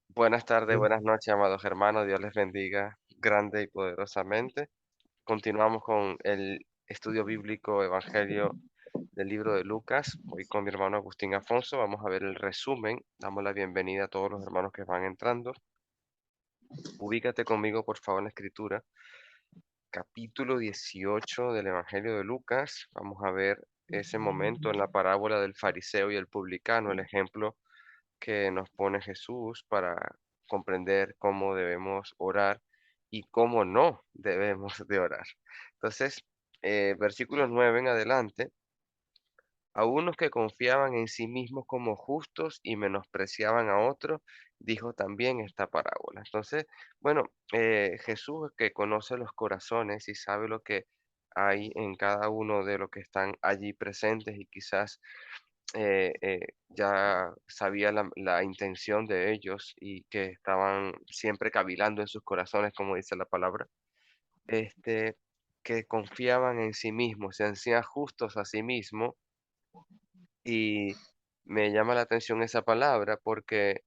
Buenas tardes, Sí, buenas noches, amados hermanos. Dios les bendiga grande y poderosamente. Continuamos con el estudio bíblico Evangelio del libro de Lucas. Hoy con mi hermano Agustín Afonso vamos a ver el resumen. Damos la bienvenida a todos los hermanos que van entrando. Ubícate conmigo, por favor, en la escritura. Capítulo 18 del Evangelio de Lucas. Vamos a ver ese momento en la parábola del fariseo y el publicano, el ejemplo que nos pone Jesús para comprender cómo debemos orar y cómo no debemos de orar. Entonces, versículos 9 en adelante, a unos que confiaban en sí mismos como justos y menospreciaban a otros, dijo también esta parábola. Entonces, bueno, Jesús que conoce los corazones y sabe lo que hay en cada uno de los que están allí presentes y quizás ya sabía la intención de ellos y que estaban siempre cavilando en sus corazones, como dice la palabra, este, que confiaban en sí mismos, se hacían justos a sí mismos y me llama la atención esa palabra porque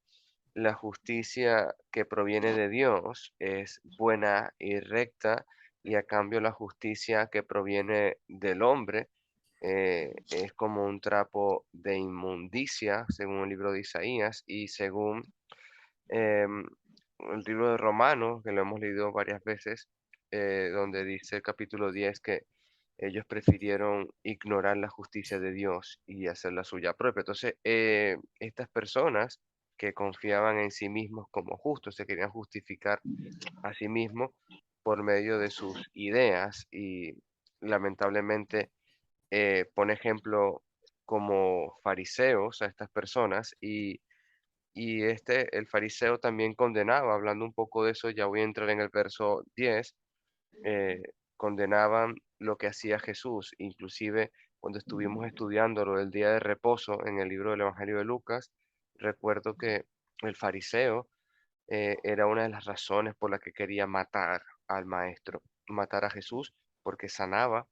la justicia que proviene de Dios es buena y recta, y a cambio la justicia que proviene del hombre es como un trapo de inmundicia, según el libro de Isaías, y según em, el libro de Romanos, que lo hemos leído varias veces, donde dice el capítulo 10 que ellos prefirieron ignorar la justicia de Dios y hacer la suya propia. Entonces, estas personas que confiaban en sí mismos como justos, se querían justificar a sí mismos por medio de sus ideas y lamentablemente pone ejemplo como fariseos a estas personas el fariseo también condenaba, hablando un poco de eso, ya voy a entrar en el verso 10, eh, condenaban lo que hacía Jesús, inclusive cuando estuvimos estudiando lo del día de reposo en el libro del Evangelio de Lucas, recuerdo que el fariseo era una de las razones por la que quería matar al maestro, matar a Jesús, porque sanaba,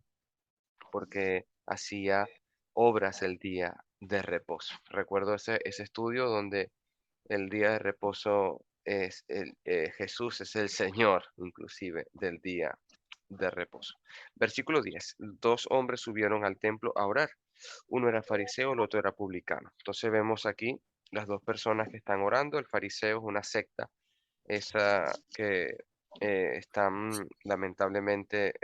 porque hacía obras el día de reposo. Recuerdo ese estudio donde el día de reposo Jesús es el Señor, inclusive, del día de reposo. Versículo 10. Dos hombres subieron al templo a orar. Uno era fariseo, el otro era publicano. Entonces vemos aquí las dos personas que están orando. El fariseo es una secta, esa que están lamentablemente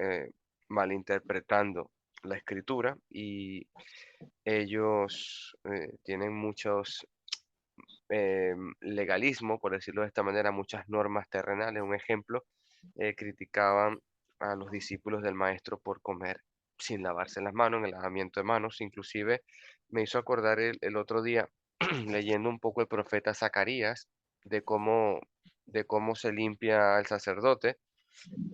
malinterpretando la escritura y ellos tienen muchos legalismo, por decirlo de esta manera, muchas normas terrenales. Un ejemplo, criticaban a los discípulos del maestro por comer sin lavarse las manos, en el lavamiento de manos. Inclusive me hizo acordar el otro día, leyendo un poco el profeta Zacarías, de cómo, de cómo se limpia el sacerdote.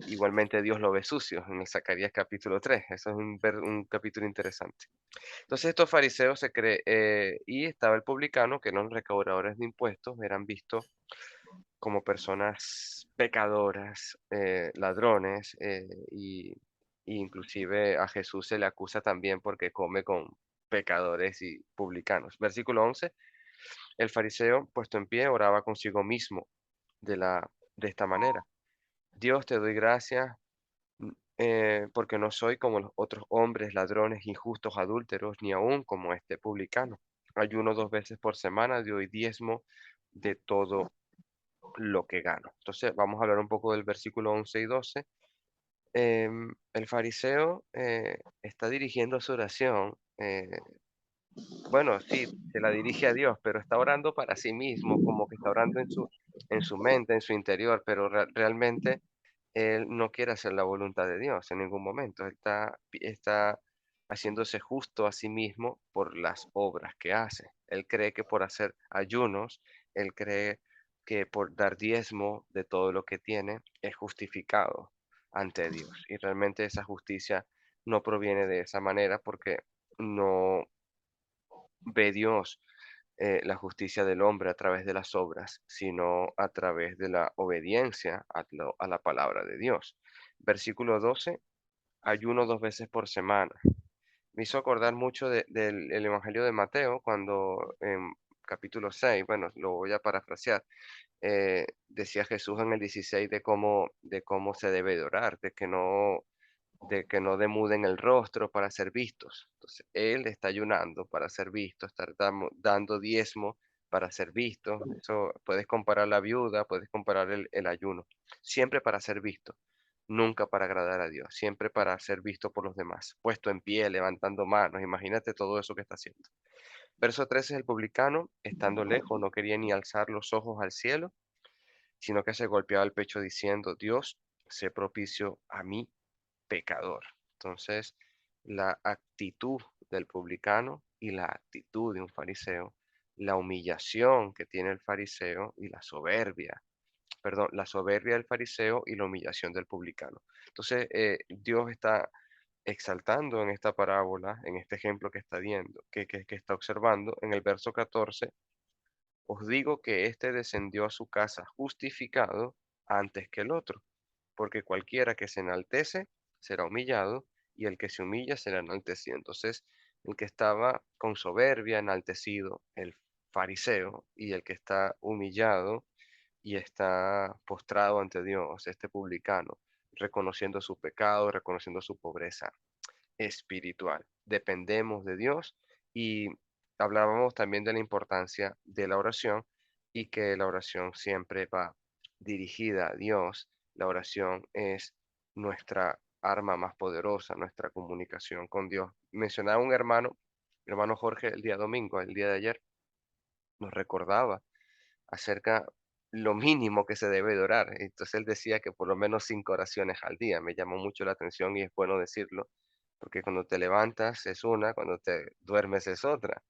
Igualmente Dios lo ve sucio en el Zacarías capítulo 3. Eso es un capítulo interesante. Entonces estos fariseos y estaba el publicano, que eran los recaudadores de impuestos, eran vistos como personas pecadoras, ladrones, y inclusive a Jesús se le acusa también porque come con pecadores y publicanos. Versículo 11, el fariseo, puesto en pie, oraba consigo mismo de esta manera. Dios, te doy gracias porque no soy como los otros hombres, ladrones, injustos, adúlteros, ni aun como este publicano. Ayuno 2 veces por semana, doy diezmo de todo lo que gano. Entonces, vamos a hablar un poco del versículo 11 y 12. El fariseo está dirigiendo su oración. Bueno, sí, se la dirige a Dios, pero está orando para sí mismo, como que está orando en su mente, en su interior, pero realmente él no quiere hacer la voluntad de Dios en ningún momento. Él está haciéndose justo a sí mismo por las obras que hace. Él cree que por hacer ayunos, él cree que por dar diezmo de todo lo que tiene, es justificado ante Dios. Y realmente esa justicia no proviene de esa manera porque no ve Dios la justicia del hombre a través de las obras, sino a través de la obediencia a la palabra de Dios. Versículo 12, ayuno 2 veces por semana. Me hizo acordar mucho del el Evangelio de Mateo, cuando en capítulo 6, bueno, lo voy a parafrasear, decía Jesús en el 16 de cómo se debe de orar, de que no demuden el rostro para ser vistos. Entonces, él está ayunando para ser visto, estar dando diezmo para ser visto. Eso puedes comparar la viuda, puedes comparar el ayuno, siempre para ser visto, nunca para agradar a Dios, siempre para ser visto por los demás, puesto en pie, levantando manos, imagínate todo eso que está haciendo. Verso 13, el publicano, estando lejos, no quería ni alzar los ojos al cielo, sino que se golpeaba el pecho diciendo, Dios, sé propicio a mí, pecador. Entonces, la actitud del publicano y la actitud de un fariseo, la humillación que tiene el fariseo y la soberbia, perdón, la soberbia del fariseo y la humillación del publicano. Entonces, Dios está exaltando en esta parábola, en este ejemplo que está viendo, que está observando, en el verso 14, os digo que éste descendió a su casa justificado antes que el otro, porque cualquiera que se enaltece será humillado, y el que se humilla será enaltecido. Entonces, el que estaba con soberbia, enaltecido, el fariseo, y el que está humillado y está postrado ante Dios, este publicano, reconociendo su pecado, reconociendo su pobreza espiritual. Dependemos de Dios, y hablábamos también de la importancia de la oración y que la oración siempre va dirigida a Dios. La oración es nuestra arma más poderosa, nuestra comunicación con Dios. Mencionaba un hermano, mi hermano Jorge, el día domingo, el día de ayer, nos recordaba acerca lo mínimo que se debe de orar. Entonces él decía que por lo menos 5 oraciones al día. Me llamó mucho la atención y es bueno decirlo, porque cuando te levantas es una, cuando te duermes es otra,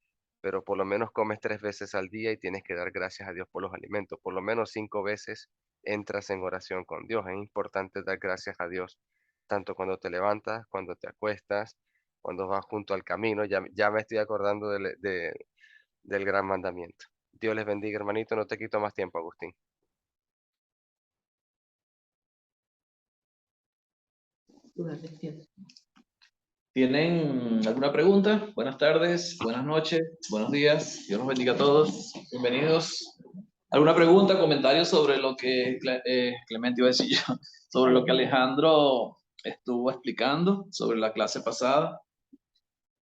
pero por lo menos comes 3 veces al día y tienes que dar gracias a Dios por los alimentos. Por lo menos 5 veces entras en oración con Dios. Es importante dar gracias a Dios, tanto cuando te levantas, cuando te acuestas, cuando vas junto al camino. Ya me estoy acordando del gran mandamiento. Dios les bendiga, hermanito. No te quito más tiempo, Agustín. ¿Tienen alguna pregunta? Buenas tardes, buenas noches, buenos días. Dios los bendiga a todos. Bienvenidos. ¿Alguna pregunta, comentario sobre lo que Clemente iba a decir yo, sobre lo que Alejandro estuvo explicando sobre la clase pasada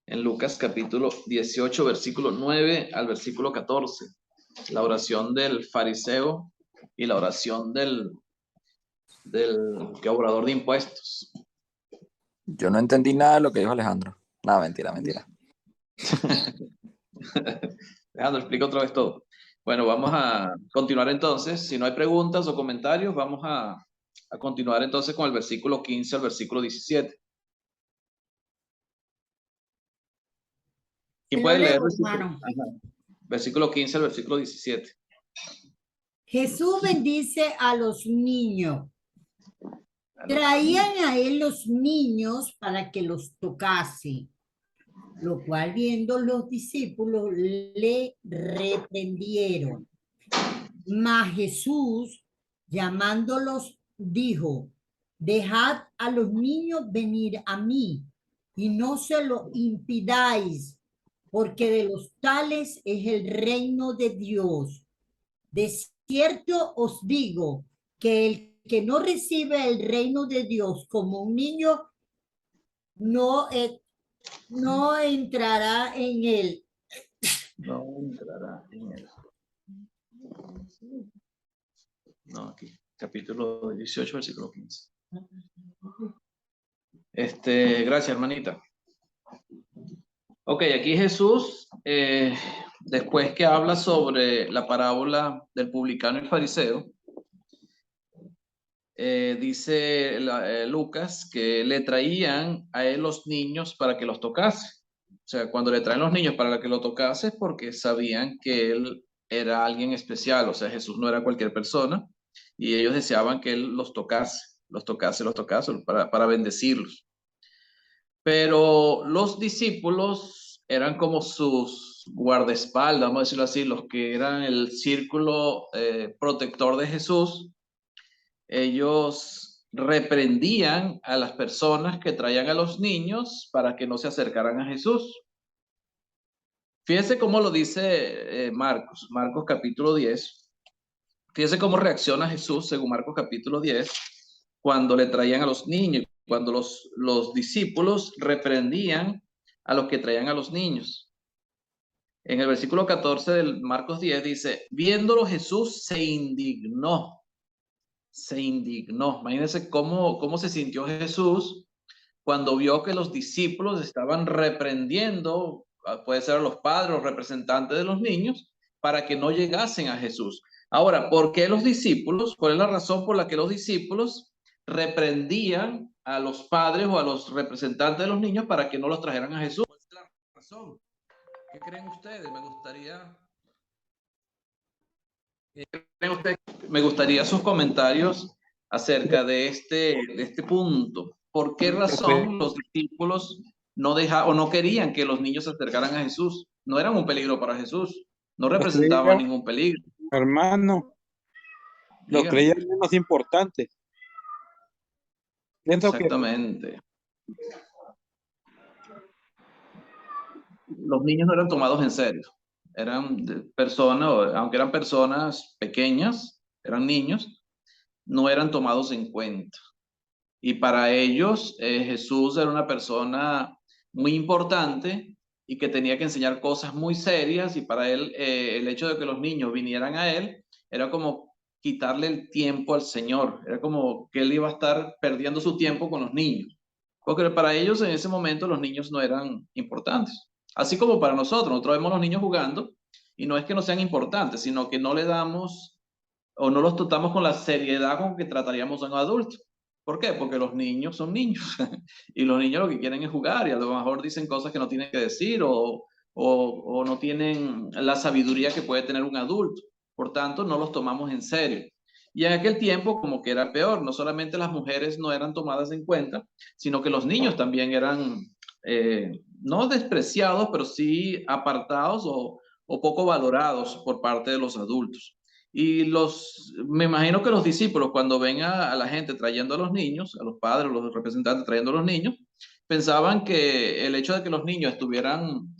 en Lucas capítulo 18, versículo 9 al versículo 14? La oración del fariseo y la oración del cobrador de impuestos. Yo no entendí nada de lo que dijo Alejandro. No, mentira, mentira. Alejandro, explica otra vez todo. Bueno, vamos a continuar entonces. Si no hay preguntas o comentarios, vamos a continuar entonces con el versículo 15 al versículo 17. ¿Quién puede leer? Versículo 15 al versículo 17. Jesús bendice a los niños. Traían a él los niños para que los tocase, lo cual viendo los discípulos le reprendieron. Mas Jesús, llamándolos, dijo, dejad a los niños venir a mí y no se lo impidáis, porque de los tales es el reino de Dios. De cierto os digo que el que no recibe el reino de Dios como un niño no entrará en él. No entrará en él. No, aquí. Capítulo 18, versículo 15. Gracias, hermanita. Ok, aquí Jesús, después que habla sobre la parábola del publicano y fariseo, dice Lucas que le traían a él los niños para que los tocase. O sea, cuando le traen los niños para que lo tocase es porque sabían que él era alguien especial, o sea, Jesús no era cualquier persona, y ellos deseaban que él los tocase para bendecirlos. Pero los discípulos eran como sus guardaespaldas, vamos a decirlo así, los que eran el círculo protector de Jesús. Ellos reprendían a las personas que traían a los niños para que no se acercaran a Jesús. Fíjese cómo lo dice Marcos, Marcos capítulo 10. Fíjese cómo reacciona Jesús, según Marcos capítulo 10, cuando le traían a los niños, cuando los discípulos reprendían a los que traían a los niños. En el versículo 14 del Marcos 10 dice, viéndolo Jesús se indignó. Se indignó. Imagínense cómo se sintió Jesús cuando vio que los discípulos estaban reprendiendo, puede ser a los padres o representantes de los niños, para que no llegasen a Jesús. Ahora, ¿por qué los discípulos? ¿Cuál es la razón por la que los discípulos reprendían a los padres o a los representantes de los niños para que no los trajeran a Jesús? ¿Cuál es la razón? ¿Qué creen ustedes? Me gustaría sus comentarios acerca de este punto. ¿Por qué razón los discípulos no dejaban o no querían que los niños se acercaran a Jesús? No eran un peligro para Jesús, no representaban ningún peligro. Hermano, lo Dígame. creían menos importante. Pienso que Exactamente. Los niños no eran tomados en serio. Eran personas, aunque eran personas pequeñas, eran niños, no eran tomados en cuenta. Y para ellos Jesús era una persona muy importante y que tenía que enseñar cosas muy serias, y para él el hecho de que los niños vinieran a él era como quitarle el tiempo al Señor, era como que él iba a estar perdiendo su tiempo con los niños, porque para ellos en ese momento los niños no eran importantes. Así como para nosotros vemos a los niños jugando y no es que no sean importantes, sino que no le damos o no los tratamos con la seriedad con que trataríamos a un adulto. ¿Por qué? Porque los niños son niños y los niños lo que quieren es jugar, y a lo mejor dicen cosas que no tienen que decir o no tienen la sabiduría que puede tener un adulto. Por tanto, no los tomamos en serio. Y en aquel tiempo como que era peor, no solamente las mujeres no eran tomadas en cuenta, sino que los niños también eran no despreciados, pero sí apartados o poco valorados por parte de los adultos. Y me imagino que los discípulos, cuando ven a la gente trayendo a los niños, a los padres, los representantes trayendo a los niños, pensaban que el hecho de que los niños estuvieran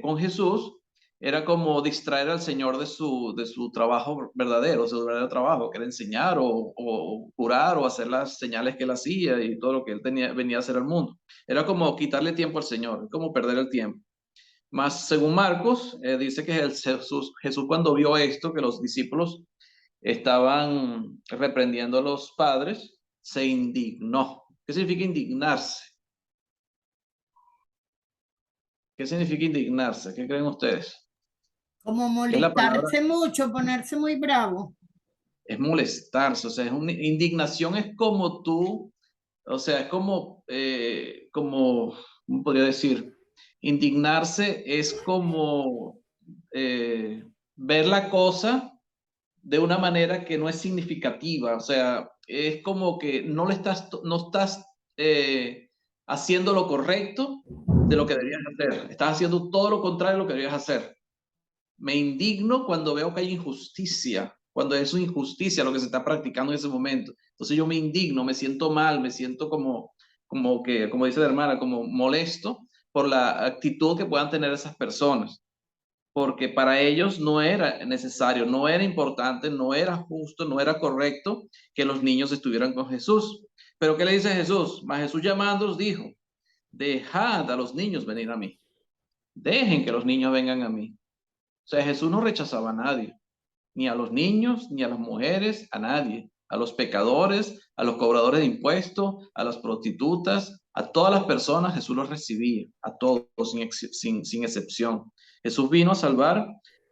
con Jesús era como distraer al Señor de su trabajo verdadero, su verdadero trabajo, que era enseñar o curar o hacer las señales que él hacía y todo lo que él venía a hacer al mundo. Era como quitarle tiempo al Señor, como perder el tiempo. Más según Marcos, dice que Jesús cuando vio esto, que los discípulos estaban reprendiendo a los padres, se indignó. ¿Qué significa indignarse? ¿Qué significa indignarse? ¿Qué creen ustedes? Como ¿Qué es la palabra? molestarse mucho, ponerse muy bravo. Es molestarse, o sea, indignación es como tú, o sea, es como, ¿cómo podría decir? Indignarse es como ver la cosa de una manera que no es significativa, o sea, es como que no estás haciendo lo correcto de lo que deberías hacer, estás haciendo todo lo contrario de lo que deberías hacer. Me indigno cuando veo que hay injusticia, cuando es una injusticia lo que se está practicando en ese momento. Entonces yo me indigno, me siento mal, me siento como dice la hermana, como molesto por la actitud que puedan tener esas personas, porque para ellos no era necesario, no era importante, no era justo, no era correcto que los niños estuvieran con Jesús. Pero ¿qué le dice Jesús? Mas Jesús llamándolos dijo, dejad a los niños venir a mí, dejen que los niños vengan a mí. O sea, Jesús no rechazaba a nadie, ni a los niños, ni a las mujeres, a nadie, a los pecadores, a los cobradores de impuestos, a las prostitutas, a todas las personas Jesús los recibía, a todos sin excepción. Jesús vino a salvar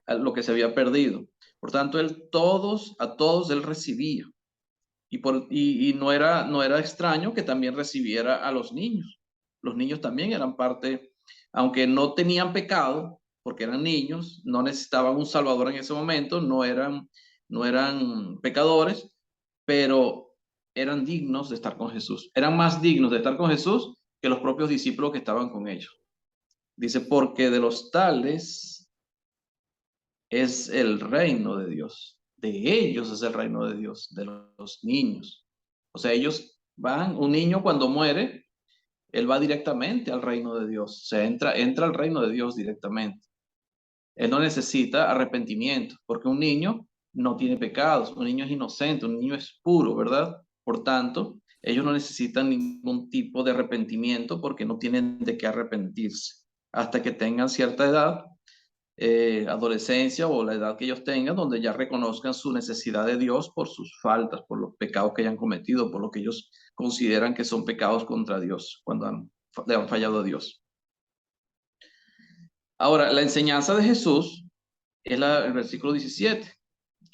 a lo que se había perdido. Por tanto, a todos él recibía. Y no era extraño que también recibiera a los niños. Los niños también eran parte, aunque no tenían pecado, porque eran niños, no necesitaban un salvador en ese momento, no eran pecadores, pero eran dignos de estar con Jesús. Eran más dignos de estar con Jesús que los propios discípulos que estaban con ellos. Dice, porque de los tales es el reino de Dios. De ellos es el reino de Dios, de los niños. O sea, ellos un niño cuando muere, él va directamente al reino de Dios. Se entra al reino de Dios directamente. Él no necesita arrepentimiento, porque un niño no tiene pecados, un niño es inocente, un niño es puro, ¿verdad? Por tanto, ellos no necesitan ningún tipo de arrepentimiento porque no tienen de qué arrepentirse. Hasta que tengan cierta edad, adolescencia o la edad que ellos tengan, donde ya reconozcan su necesidad de Dios por sus faltas, por los pecados que hayan cometido, por lo que ellos consideran que son pecados contra Dios, cuando le han fallado a Dios. Ahora, la enseñanza de Jesús es el versículo 17,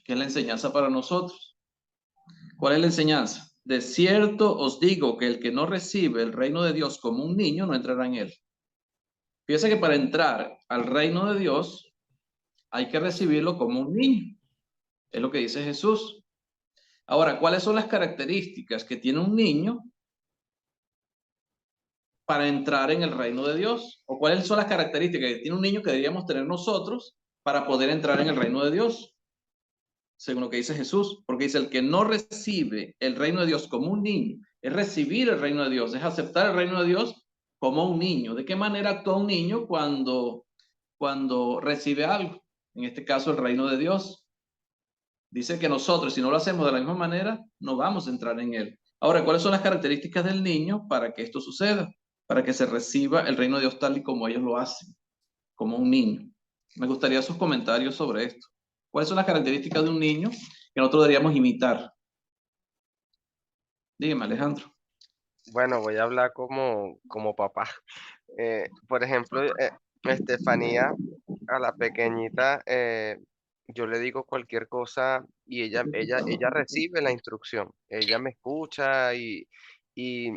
que es la enseñanza para nosotros. ¿Cuál es la enseñanza? De cierto os digo que el que no recibe el reino de Dios como un niño no entrará en él. Fíjense que para entrar al reino de Dios hay que recibirlo como un niño. Es lo que dice Jesús. Ahora, ¿cuáles son las características que tiene un niño para entrar en el reino de Dios? ¿O cuáles son las características que tiene un niño que deberíamos tener nosotros para poder entrar en el reino de Dios? Según lo que dice Jesús, porque dice, el que no recibe el reino de Dios como un niño, es recibir el reino de Dios, es aceptar el reino de Dios como un niño. ¿De qué manera actúa un niño cuando recibe algo? En este caso, el reino de Dios. Dice que nosotros, si no lo hacemos de la misma manera, no vamos a entrar en él. Ahora, ¿cuáles son las características del niño para que esto suceda? Para que se reciba el reino de Dios tal y como ellos lo hacen, como un niño. Me gustaría sus comentarios sobre esto. ¿Cuáles son las características de un niño que nosotros deberíamos imitar? Dígame, Alejandro. Bueno, voy a hablar como papá. Por ejemplo, Estefanía, a la pequeñita, yo le digo cualquier cosa y ella recibe la instrucción. Ella me escucha y, y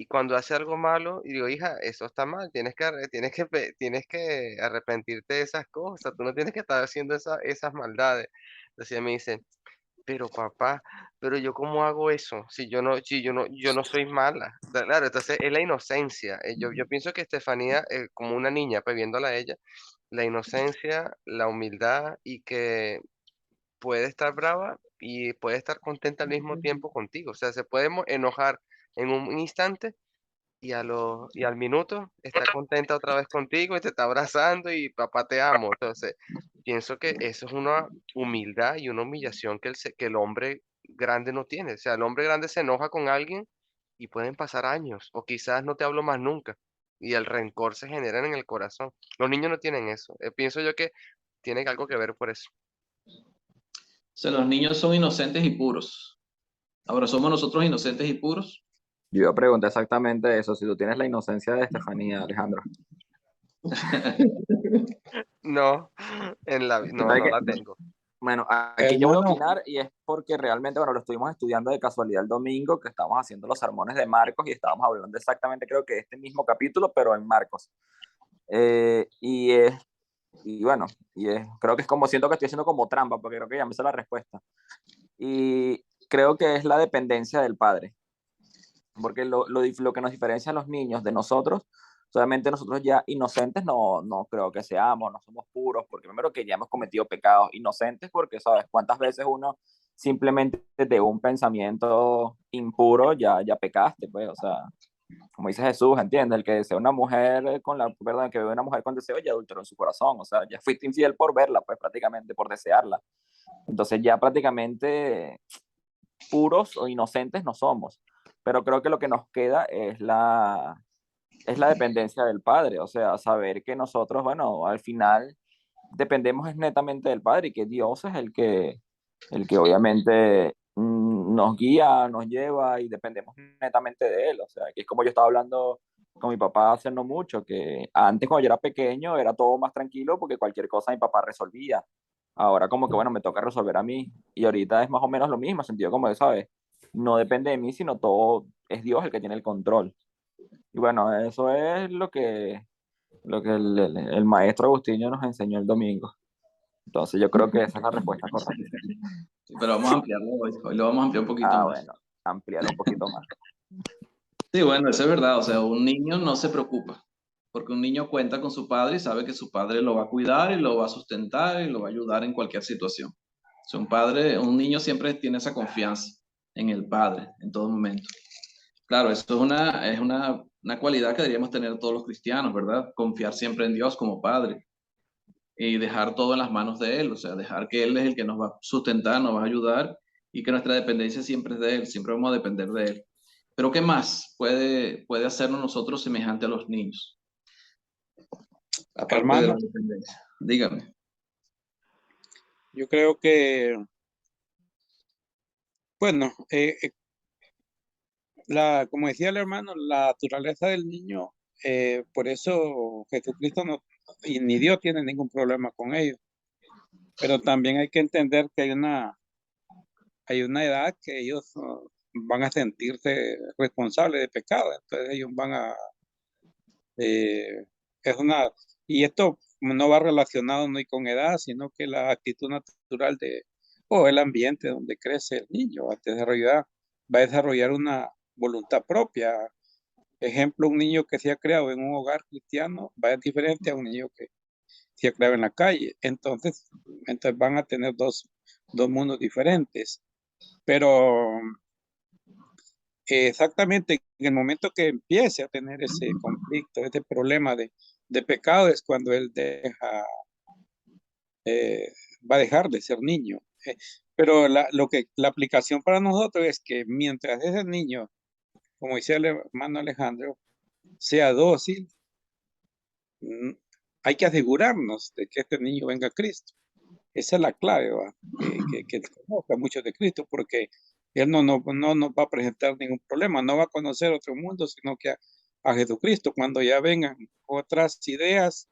cuando hace algo malo, y digo, hija, eso está mal, tienes que arrepentirte de esas cosas, tú no tienes que estar haciendo esas maldades. Entonces ella me dice, pero papá, pero yo cómo hago eso si yo no soy mala. Claro, entonces es la inocencia. Yo pienso que Estefanía, como una niña, pues viéndola a ella, la inocencia, la humildad y que puede estar brava y puede estar contenta al mismo tiempo contigo. O sea, se puede enojar en un instante y al minuto está contenta otra vez contigo y te está abrazando y papá te amo. Entonces, pienso que eso es una humildad y una humillación que el hombre grande no tiene. O sea, el hombre grande se enoja con alguien y pueden pasar años o quizás no te hablo más nunca y el rencor se genera en el corazón. Los niños no tienen eso. Pienso yo que tiene algo que ver por eso. O sea, los niños son inocentes y puros. Ahora, ¿somos nosotros inocentes y puros? Yo iba a preguntar exactamente eso, si tú tienes la inocencia de Estefanía, Alejandro. No, no, ¿Sabes no qué? la tengo. Bueno, aquí yo voy a Hermano, opinar y es porque realmente, bueno, lo estuvimos estudiando de casualidad el domingo, que estábamos haciendo los sermones de Marcos y estábamos hablando exactamente, creo que este mismo capítulo, pero en Marcos. Y es, y bueno, creo que es como, siento que estoy haciendo como trampa, porque creo que ya me sé la respuesta. Y creo que es la dependencia del padre, porque lo que nos diferencia a los niños de nosotros, solamente nosotros ya inocentes no creo que seamos, no somos puros, porque primero que ya hemos cometido pecados inocentes, porque sabes cuántas veces uno simplemente de un pensamiento impuro ya pecaste, pues, o sea, como dice Jesús, entiende, el que desea una mujer perdón, que ve una mujer con deseo ya adulteró en su corazón, o sea, ya fuiste infiel por verla, pues prácticamente por desearla. Entonces ya prácticamente puros o inocentes no somos, pero creo que lo que nos queda es la dependencia del Padre, o sea, saber que nosotros, bueno, al final dependemos es netamente del Padre y que Dios es el que obviamente nos guía, nos lleva y dependemos netamente de Él, o sea, que es como yo estaba hablando con mi papá hace no mucho, que antes cuando yo era pequeño era todo más tranquilo porque cualquier cosa mi papá resolvía. Ahora como que bueno, me toca resolver a mí y ahorita es más o menos lo mismo, sentido como de, ¿sabes? No depende de mí, sino todo es Dios el que tiene el control. Y bueno, eso es lo que el maestro Agustinho nos enseñó el domingo. Entonces yo creo que esa es la respuesta correcta. Sí, pero vamos a ampliarlo hoy. Hoy lo vamos a ampliar un poquito Ah, más. bueno, ampliar un poquito más. Sí, bueno, eso es verdad. O sea, un niño no se preocupa, porque un niño cuenta con su padre y sabe que su padre lo va a cuidar y lo va a sustentar y lo va a ayudar en cualquier situación. O sea, un niño siempre tiene esa confianza en el padre en todo momento. Claro, esto es una una cualidad que deberíamos tener todos los cristianos, ¿verdad? Confiar siempre en Dios como Padre y dejar todo en las manos de Él, o sea, dejar que Él es el que nos va a sustentar, nos va a ayudar y que nuestra dependencia siempre es de Él, siempre vamos a depender de Él. Pero ¿qué más puede hacernos nosotros semejante a los niños? Aparte de la Hermano, dependencia. Dígame. yo creo que, bueno, como decía el hermano, la naturaleza del niño, por eso Jesucristo no, y ni Dios tiene ningún problema con ellos. Pero también hay que entender que hay una edad que ellos van a sentirse responsables de pecado. Entonces ellos van a, eh, es una, y esto no va relacionado ni con edad, sino que la actitud natural o el ambiente donde crece el niño va a desarrollar una voluntad propia. Ejemplo, un niño que se ha creado en un hogar cristiano va a ser diferente a un niño que se ha creado en la calle. Entonces van a tener dos mundos diferentes. Pero exactamente en el momento que empiece a tener ese conflicto, ese problema de pecado, es cuando él eh, va a dejar de ser niño. Pero la aplicación para nosotros es que mientras ese niño, como dice el hermano Alejandro, sea dócil, mm, hay que asegurarnos de que este niño venga a Cristo. Esa es la clave, ¿va? Que conozca mucho de Cristo, porque Él no nos va a presentar ningún problema, no va a conocer otro mundo, sino que a Jesucristo. Cuando ya vengan otras ideas,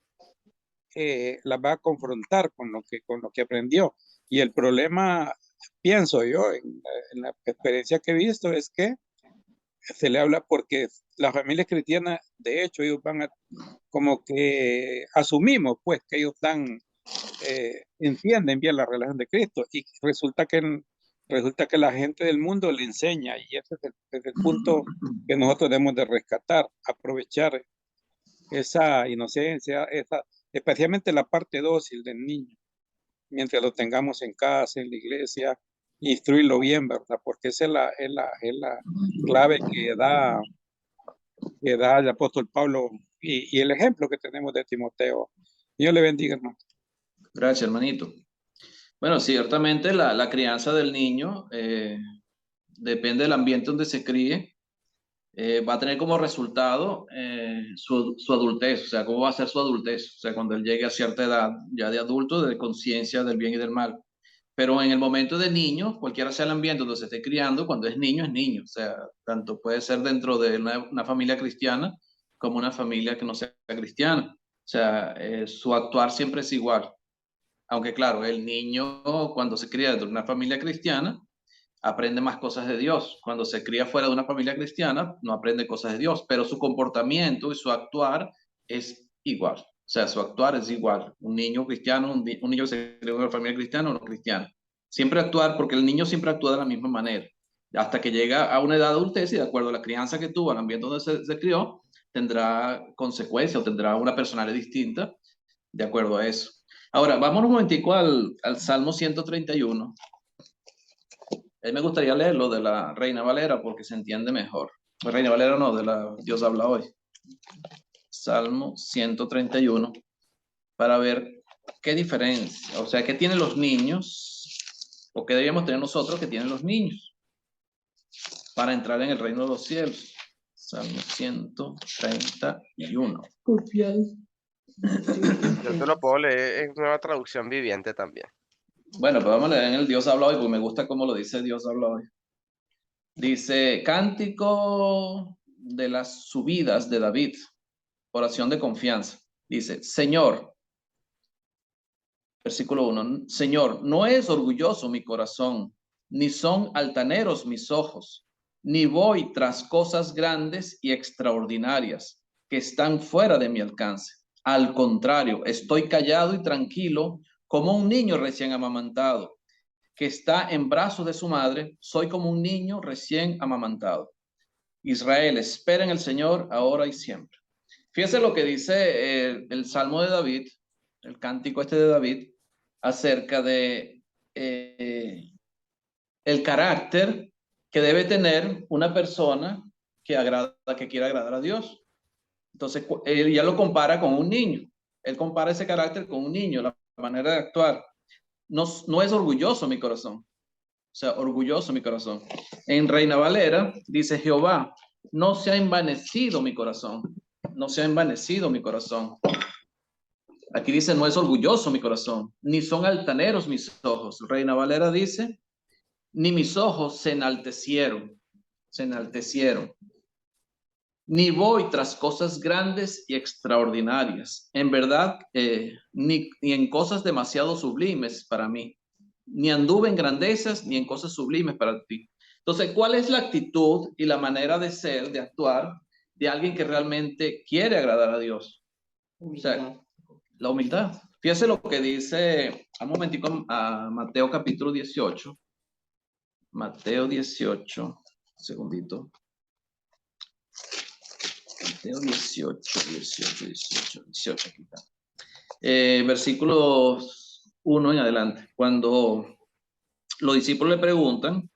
las va a confrontar con lo que aprendió. Y el problema, pienso yo, en la experiencia que he visto, es que se le habla porque la familia cristiana, de hecho, ellos van a, como que asumimos, pues, que ellos entienden bien la relación de Cristo y resulta que la gente del mundo le enseña y ese es el punto que nosotros debemos de rescatar, aprovechar esa inocencia, especialmente la parte dócil del niño, mientras lo tengamos en casa, en la iglesia, instruirlo bien, ¿verdad? Porque esa es la clave que da el apóstol Pablo y el ejemplo que tenemos de Timoteo. Dios le bendiga, hermano. Gracias, hermanito. Bueno, ciertamente la crianza del niño depende del ambiente donde se críe, va a tener como resultado su adultez, o sea, cómo va a ser su adultez, o sea, cuando él llegue a cierta edad ya de adulto, de conciencia del bien y del mal. Pero en el momento de niño, cualquiera sea el ambiente donde se esté criando, cuando es niño, o sea, tanto puede ser dentro de una familia cristiana como una familia que no sea cristiana. O sea, su actuar siempre es igual. Aunque claro, el niño cuando se cría dentro de una familia cristiana, aprende más cosas de Dios. Cuando se cría fuera de una familia cristiana, no aprende cosas de Dios, pero su comportamiento y su actuar es igual. O sea, su actuar es igual. Un niño cristiano, un niño que se crió en una familia cristiana o no cristiana. Siempre actuar, porque el niño siempre actúa de la misma manera. Hasta que llega a una edad adultez y de acuerdo a la crianza que tuvo, al ambiente donde se crió, tendrá consecuencias o tendrá una personalidad distinta de acuerdo a eso. Ahora, vamos un momentico al Salmo 131. Me gustaría leerlo de la Reina Valera porque se entiende mejor. Reina Valera no, de la Dios habla hoy. Salmo 131, para ver qué diferencia, o sea, qué tienen los niños, o qué deberíamos tener nosotros que tienen los niños, para entrar en el reino de los cielos. Salmo 131. Yo te lo puedo leer en Nueva Traducción Viviente también. Bueno, pues vamos a leer en el Dios habla hoy, porque me gusta cómo lo dice Dios habla hoy. Dice, cántico de las subidas de David, oración de confianza. Dice, Señor, versículo 1, Señor, no es orgulloso mi corazón, ni son altaneros mis ojos, ni voy tras cosas grandes y extraordinarias que están fuera de mi alcance. Al contrario, estoy callado y tranquilo como un niño recién amamantado, que está en brazos de su madre, soy como un niño recién amamantado. Israel, espera en el Señor ahora y siempre. Fíjese lo que dice el Salmo de David, el cántico este de David, acerca de el carácter que debe tener una persona que quiera agradar a Dios. Entonces, él ya lo compara con un niño. Él compara ese carácter con un niño, la manera de actuar. No, no es orgulloso mi corazón. O sea, orgulloso mi corazón. En Reina Valera dice Jehová, no se ha envanecido mi corazón. No se ha envanecido mi corazón. Aquí dice, no es orgulloso mi corazón, ni son altaneros mis ojos. Reina Valera dice, ni mis ojos se enaltecieron, ni voy tras cosas grandes y extraordinarias. En verdad, ni en cosas demasiado sublimes para mí, ni anduve en grandezas, ni en cosas sublimes para ti. Entonces, ¿cuál es la actitud y la manera de ser, de actuar de alguien que realmente quiere agradar a Dios? O sea, la humildad. Fíjese lo que dice, un momentico, a Mateo capítulo 18. Mateo 18, segundito. Mateo 18, aquí está. Versículos 1 en adelante. Cuando los discípulos le preguntan,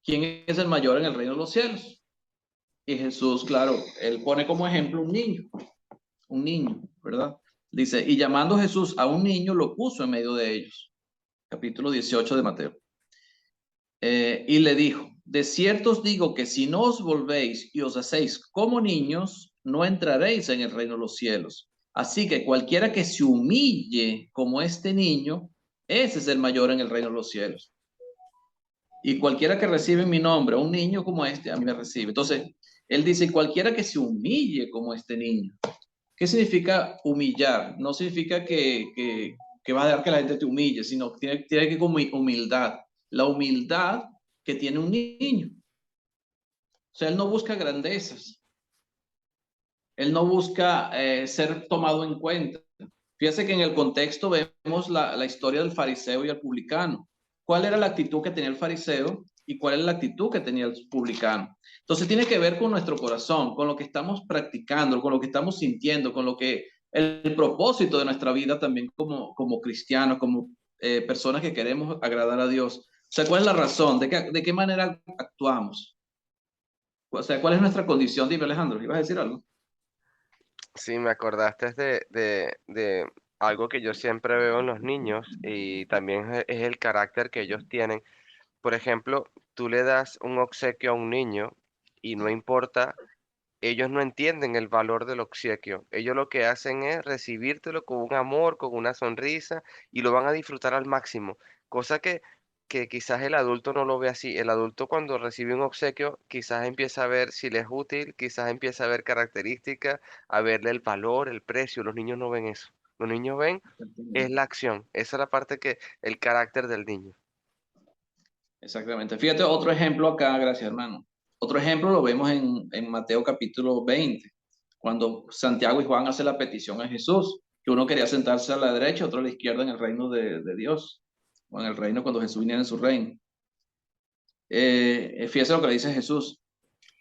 ¿quién es el mayor en el reino de los cielos? Y Jesús, claro, él pone como ejemplo un niño, ¿verdad? Dice, y llamando Jesús a un niño, lo puso en medio de ellos. Capítulo 18 de Mateo. Y le dijo, de cierto os digo que si no os volvéis y os hacéis como niños, no entraréis en el reino de los cielos. Así que cualquiera que se humille como este niño, ese es el mayor en el reino de los cielos. Y cualquiera que recibe mi nombre, un niño como este, a mí me recibe. Entonces, él dice, cualquiera que se humille como este niño. ¿Qué significa humillar? No significa que va a dejar que la gente te humille, sino que tiene que como humildad. La humildad que tiene un niño. O sea, él no busca grandezas. Él no busca ser tomado en cuenta. Fíjese que en el contexto vemos la historia del fariseo y el publicano. ¿Cuál era la actitud que tenía el fariseo y cuál era la actitud que tenía el publicano? Entonces tiene que ver con nuestro corazón, con lo que estamos practicando, con lo que estamos sintiendo, con lo que el propósito de nuestra vida también como cristianos, como personas que queremos agradar a Dios. O sea, ¿cuál es la razón? ¿De qué manera actuamos? O sea, ¿cuál es nuestra condición? Dime, Alejandro, ¿ibas a decir algo? Sí, me acordaste de algo que yo siempre veo en los niños y también es el carácter que ellos tienen. Por ejemplo, tú le das un obsequio a un niño y no importa, ellos no entienden el valor del obsequio. Ellos lo que hacen es recibírtelo con un amor, con una sonrisa y lo van a disfrutar al máximo. Cosa que quizás el adulto no lo ve así. El adulto cuando recibe un obsequio quizás empieza a ver si le es útil, quizás empieza a ver características, a verle el valor, el precio. Los niños no ven eso. Los niños ven es la acción. Esa es la parte que, el carácter del niño. Exactamente. Fíjate otro ejemplo acá, gracias hermano. Otro ejemplo lo vemos en Mateo capítulo 20, cuando Santiago y Juan hacen la petición a Jesús, que uno quería sentarse a la derecha, otro a la izquierda en el reino de Dios, o en el reino cuando Jesús viniera en su reino. Fíjese lo que le dice Jesús,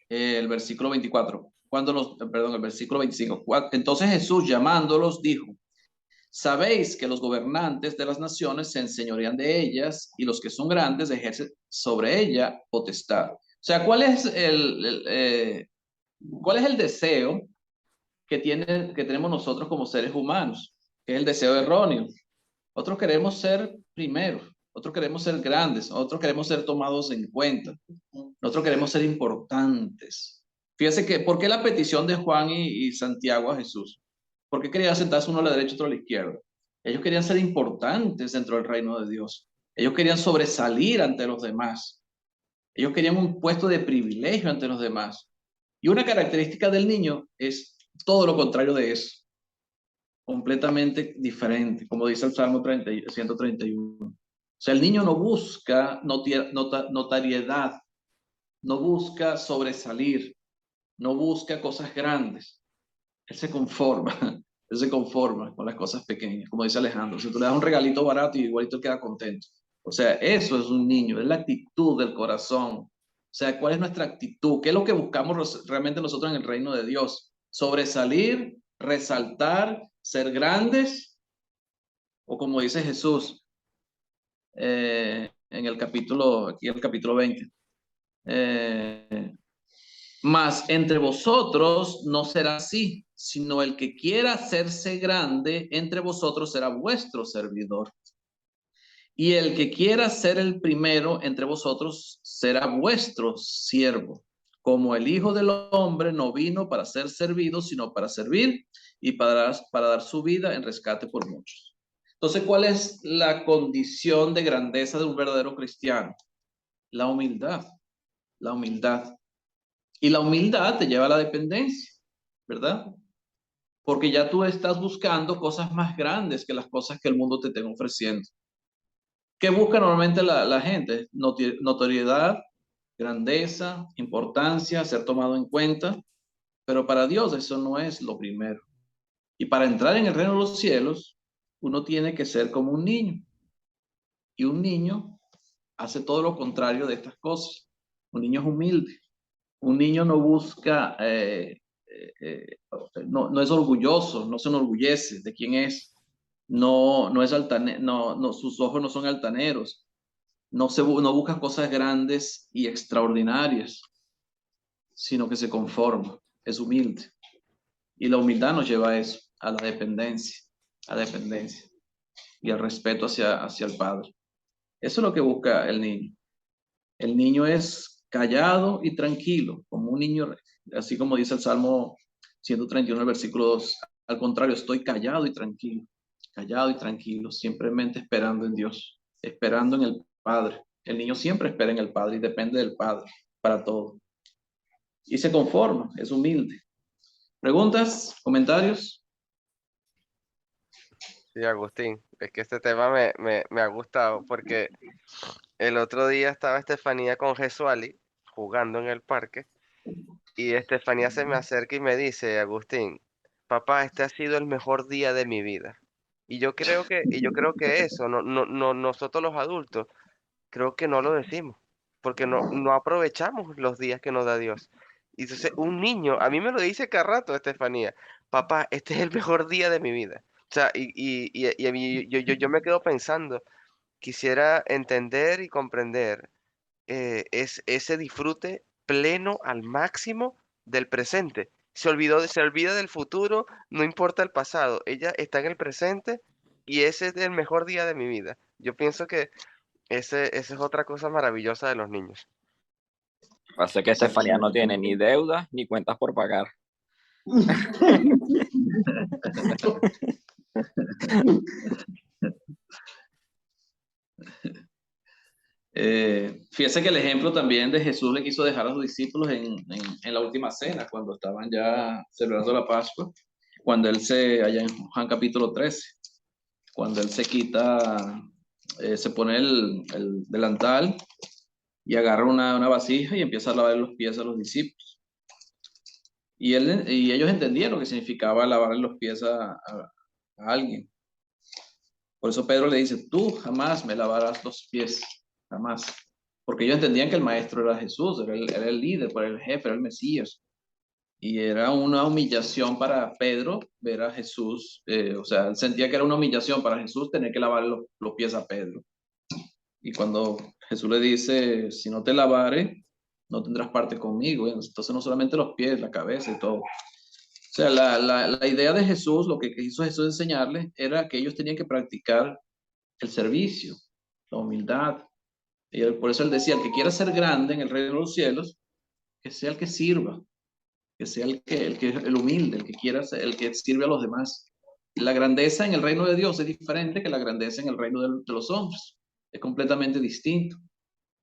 el versículo 24, el versículo 25. Entonces Jesús llamándolos dijo, sabéis que los gobernantes de las naciones se enseñorean de ellas y los que son grandes ejercen sobre ella potestad. O sea, ¿cuál es el deseo que tenemos nosotros como seres humanos? Que es el deseo erróneo. Otros queremos ser primeros, otros queremos ser grandes, otros queremos ser tomados en cuenta, nosotros queremos ser importantes. Fíjese que, ¿por qué la petición de Juan y Santiago a Jesús? ¿Por qué querían sentarse uno a la derecha y otro a la izquierda? Ellos querían ser importantes dentro del reino de Dios. Ellos querían sobresalir ante los demás. Ellos querían un puesto de privilegio ante los demás. Y una característica del niño es todo lo contrario de eso. Completamente diferente, como dice el Salmo 131. O sea, el niño no busca notariedad, no busca sobresalir, no busca cosas grandes. Él se conforma, él se conforma con las cosas pequeñas, como dice Alejandro. Si tú le das un regalito barato y igualito él queda contento. O sea, eso es un niño, es la actitud del corazón. O sea, ¿cuál es nuestra actitud? ¿Qué es lo que buscamos realmente nosotros en el reino de Dios? Sobresalir, resaltar, ser grandes, o como dice Jesús en el capítulo 20. Mas entre vosotros no será así, sino el que quiera hacerse grande entre vosotros será vuestro servidor. Y el que quiera ser el primero entre vosotros será vuestro siervo. Como el Hijo del Hombre no vino para ser servido, sino para servir y para dar su vida en rescate por muchos. Entonces, ¿cuál es la condición de grandeza de un verdadero cristiano? La humildad, la humildad. Y la humildad te lleva a la dependencia, ¿verdad? Porque ya tú estás buscando cosas más grandes que las cosas que el mundo te está ofreciendo. ¿Qué busca normalmente la gente? Notoriedad, grandeza, importancia, ser tomado en cuenta. Pero para Dios eso no es lo primero. Y para entrar en el reino de los cielos, uno tiene que ser como un niño. Y un niño hace todo lo contrario de estas cosas. Un niño es humilde. Un niño no busca, no es orgulloso, no se enorgullece de quién es. No es altanero, sus ojos no son altaneros. No busca cosas grandes y extraordinarias, sino que se conforma, es humilde. Y la humildad nos lleva a eso, a la dependencia y al respeto hacia el Padre. Eso es lo que busca el niño. El niño es callado y tranquilo, como un niño, así como dice el Salmo 131, versículo 2. Al contrario, estoy callado y tranquilo, simplemente esperando en Dios, esperando en el Padre. El niño siempre espera en el Padre y depende del Padre para todo. Y se conforma, es humilde. ¿Preguntas? ¿Comentarios? Sí, Agustín, es que este tema me ha gustado porque el otro día estaba Estefanía con Jesuali jugando en el parque y Estefanía se me acerca y me dice, Agustín, papá, este ha sido el mejor día de mi vida. Y yo creo que eso, nosotros los adultos, creo que no lo decimos, porque no aprovechamos los días que nos da Dios. Y entonces un niño, a mí me lo dice cada rato Estefanía, papá, este es el mejor día de mi vida. O sea, y a mí, yo me quedo pensando, quisiera entender y comprender es ese disfrute pleno al máximo del presente. Se olvida del futuro, no importa el pasado, ella está en el presente y ese es el mejor día de mi vida. Yo pienso que esa es otra cosa maravillosa de los niños. Pasa que Estefanía no tiene ni deudas ni cuentas por pagar. Fíjese que el ejemplo también de Jesús le quiso dejar a sus discípulos en la última cena, cuando estaban ya celebrando la Pascua, cuando allá en Juan capítulo 13, cuando él se quita, se pone el delantal y agarra una vasija y empieza a lavar los pies a los discípulos. Y ellos entendieron lo que significaba lavar los pies a alguien. Por eso Pedro le dice, tú jamás me lavarás los pies, jamás. Porque ellos entendían que el maestro era Jesús, era el líder, era el jefe, era el Mesías. Y era una humillación para Pedro ver a Jesús, o sea, él sentía que era una humillación para Jesús tener que lavar los pies a Pedro. Y cuando Jesús le dice, si no te lavare, no tendrás parte conmigo. Entonces no solamente los pies, la cabeza y todo. O sea, la idea de Jesús, lo que quiso Jesús enseñarles, era que ellos tenían que practicar el servicio, la humildad. Y por eso él decía, el que quiera ser grande en el reino de los cielos, que sea el que sirva, que sea el humilde, el que quiera ser, el que sirve a los demás. La grandeza en el reino de Dios es diferente que la grandeza en el reino de los hombres. Es completamente distinto.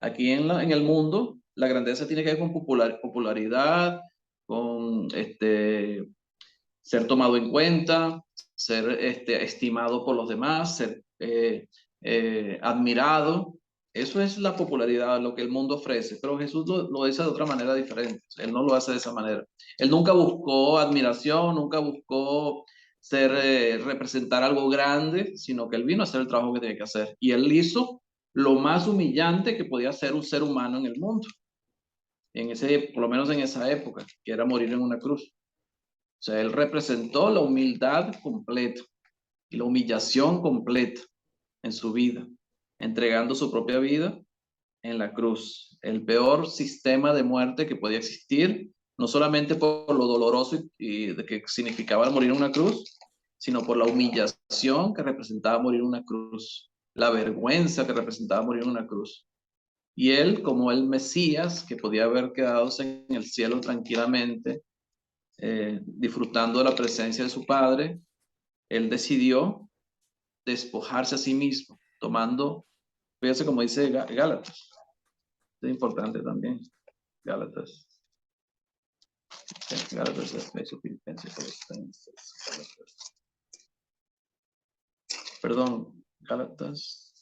Aquí en el mundo, la grandeza tiene que ver con popularidad, con ser tomado en cuenta, ser estimado por los demás, ser admirado. Eso es la popularidad, lo que el mundo ofrece, pero Jesús lo dice de otra manera diferente. Él no lo hace de esa manera. Él nunca buscó admiración, nunca buscó representar algo grande, sino que él vino a hacer el trabajo que tenía que hacer. Y él hizo lo más humillante que podía hacer un ser humano en el mundo, por lo menos en esa época, que era morir en una cruz. O sea, él representó la humildad completa y la humillación completa en su vida, entregando su propia vida en la cruz. El peor sistema de muerte que podía existir no solamente por lo doloroso y de que significaba morir en una cruz, sino por la humillación que representaba morir en una cruz, la vergüenza que representaba morir en una cruz. Y él, como el Mesías, que podía haber quedado en el cielo tranquilamente, disfrutando de la presencia de su Padre, él decidió despojarse a sí mismo, tomando, fíjese como dice Gálatas, es importante también, Gálatas. Gálatas, Efesios, Filipenses, Colosenses, Gálatas. Perdón, Gálatas.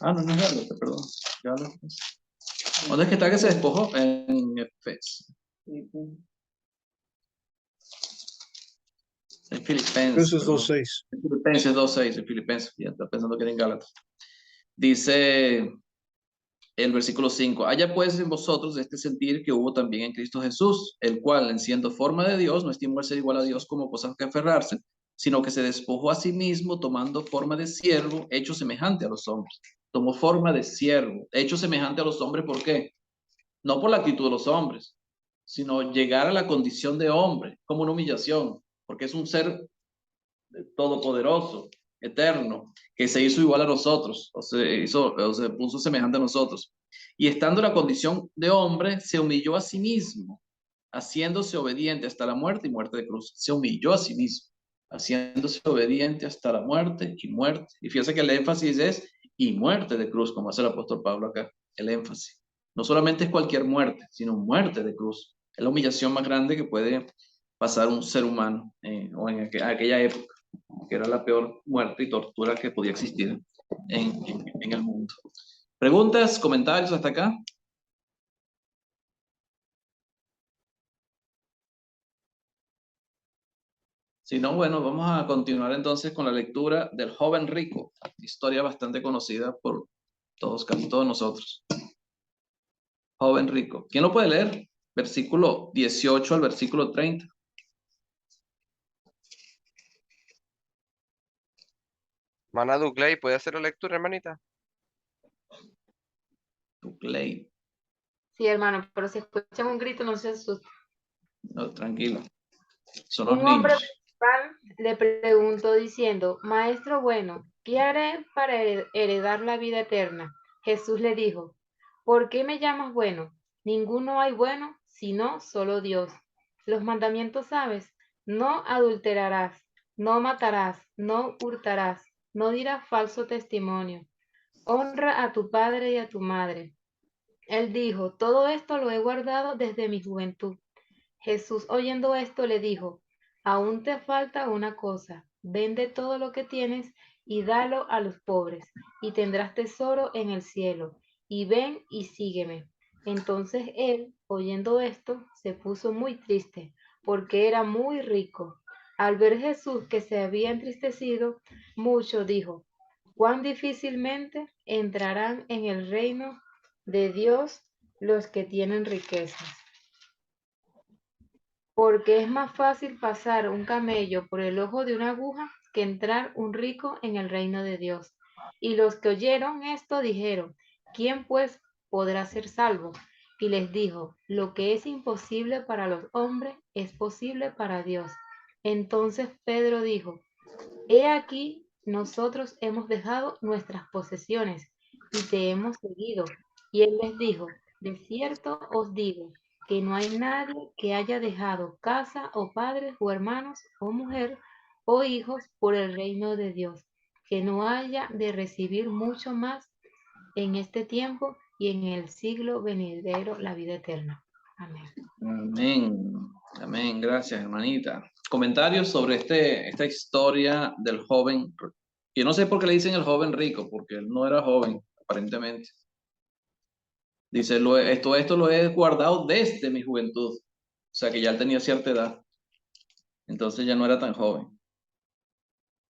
Ah, no, no es Gálatas, perdón. Gálatas. ¿Dónde es que está que se despojó? En Efesios. En Filipenses. Efesios 2:6. En Filipenses 2:6, en Filipenses, ya está pensando que era en Gálatas. Dice el versículo 5, haya pues en vosotros este sentir que hubo también en Cristo Jesús, el cual, en siendo forma de Dios, no estimó el ser igual a Dios como cosas que aferrarse, sino que se despojó a sí mismo, tomando forma de siervo, hecho semejante a los hombres. Tomó forma de siervo, hecho semejante a los hombres, ¿por qué? No por la actitud de los hombres, sino llegar a la condición de hombre, como una humillación, porque es un ser todopoderoso, eterno, que se hizo igual a nosotros, o se puso semejante a nosotros. Y estando en la condición de hombre, se humilló a sí mismo, haciéndose obediente hasta la muerte y muerte de cruz. Se humilló a sí mismo, haciéndose obediente hasta la muerte y muerte. Y fíjense que el énfasis es y muerte de cruz, como hace el apóstol Pablo acá, el énfasis. No solamente es cualquier muerte, sino muerte de cruz. Es la humillación más grande que puede pasar un ser humano o en aquella época, que era la peor muerte y tortura que podía existir en el mundo. ¿Preguntas, comentarios hasta acá? Si no, bueno, vamos a continuar entonces con la lectura del joven rico, historia bastante conocida por todos, casi todos nosotros. Joven rico. ¿Quién lo puede leer? Versículo 18 al versículo 30. Mana Duclay, ¿puede hacer la lectura, hermanita? Duclay. Sí, hermano, pero si escuchan un grito, no se asusten. No, tranquilo. Son los Un hombre niños. principal le preguntó diciendo, Maestro bueno, ¿qué haré para heredar la vida eterna? Jesús le dijo, ¿por qué me llamas bueno? Ninguno hay bueno, sino solo Dios. Los mandamientos sabes, no adulterarás, no matarás, no hurtarás, no dirás falso testimonio. Honra a tu padre y a tu madre. Él dijo, todo esto lo he guardado desde mi juventud. Jesús oyendo esto le dijo, aún te falta una cosa, vende todo lo que tienes y dalo a los pobres, y tendrás tesoro en el cielo, y ven y sígueme. Entonces él, oyendo esto, se puso muy triste, porque era muy rico. Al ver Jesús que se había entristecido mucho, dijo, cuán difícilmente entrarán en el reino de Dios los que tienen riquezas. Porque es más fácil pasar un camello por el ojo de una aguja que entrar un rico en el reino de Dios. Y los que oyeron esto dijeron, ¿quién pues podrá ser salvo? Y les dijo, lo que es imposible para los hombres es posible para Dios. Entonces Pedro dijo, he aquí, nosotros hemos dejado nuestras posesiones y te hemos seguido. Y él les dijo, de cierto os digo, que no hay nadie que haya dejado casa o padres o hermanos o mujer o hijos por el reino de Dios, que no haya de recibir mucho más en este tiempo y en el siglo venidero la vida eterna. Amén. Amén. Amén. Gracias, hermanita. Comentarios sobre esta historia del joven. Yo no sé por qué le dicen el joven rico, porque él no era joven, aparentemente. Dice, esto lo he guardado desde mi juventud. O sea, que ya él tenía cierta edad. Entonces ya no era tan joven.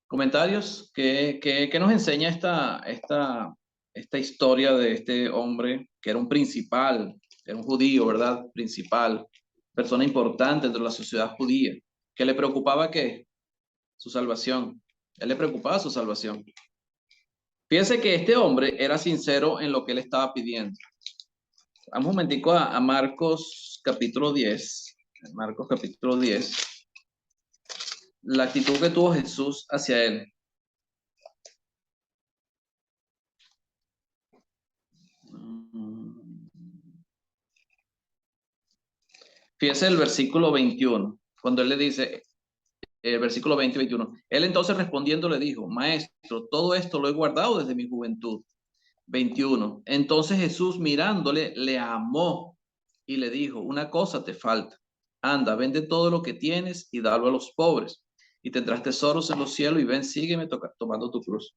¿Comentarios? ¿Qué nos enseña esta historia de este hombre que era un principal, era un judío, ¿verdad? Principal, persona importante dentro de la sociedad judía, que le preocupaba ¿qué? Su salvación. Él le preocupaba su salvación. Fíjense que este hombre era sincero en lo que él estaba pidiendo. Vamos un momentico a Marcos capítulo 10. Marcos capítulo 10. La actitud que tuvo Jesús hacia él. Fíjese el versículo 21, cuando él le dice, el versículo 20 y 21. Él entonces respondiendo le dijo, Maestro, todo esto lo he guardado desde mi juventud. 21. Entonces Jesús mirándole, le amó y le dijo, una cosa te falta. Anda, vende todo lo que tienes y dalo a los pobres. Y tendrás tesoros en los cielos y ven, sígueme tomando tu cruz.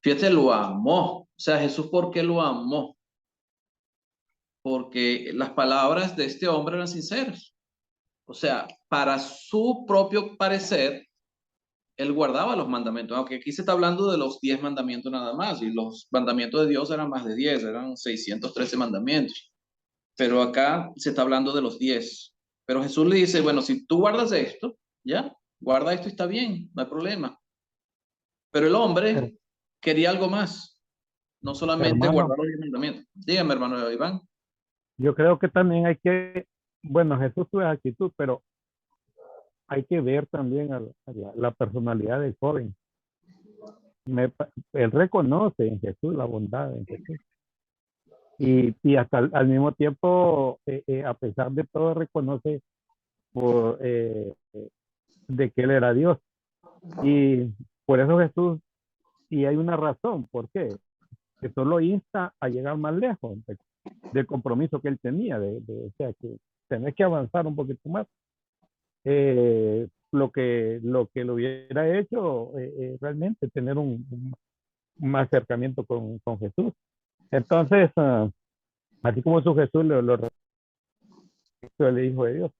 Fíjate, lo amó. O sea, Jesús, ¿por qué lo amó? Porque las palabras de este hombre eran sinceras. O sea, para su propio parecer, él guardaba los mandamientos, aunque aquí se está hablando de los 10 mandamientos nada más, y los mandamientos de Dios eran más de 10, eran 613 mandamientos, pero acá se está hablando de los 10. Pero Jesús le dice, bueno, si tú guardas esto, ya, guarda esto y está bien, no hay problema. Pero el hombre quería algo más, no solamente Hermano, guardar los 10 mandamientos. Dígame, hermano Iván. yo creo que también hay que, bueno, Jesús tuvo esa actitud, pero hay que ver también a la personalidad del joven. Él reconoce en Jesús la bondad en Jesús. Y hasta al mismo tiempo, a pesar de todo, reconoce de que Él era Dios. Y por eso Jesús, y hay una razón, ¿por qué? Jesús lo insta a llegar más lejos del compromiso que Él tenía, o sea, que tenés que avanzar un poquito más. Lo que lo hubiera hecho realmente tener un acercamiento con Jesús. Entonces, así como su Jesús el Hijo de Dios.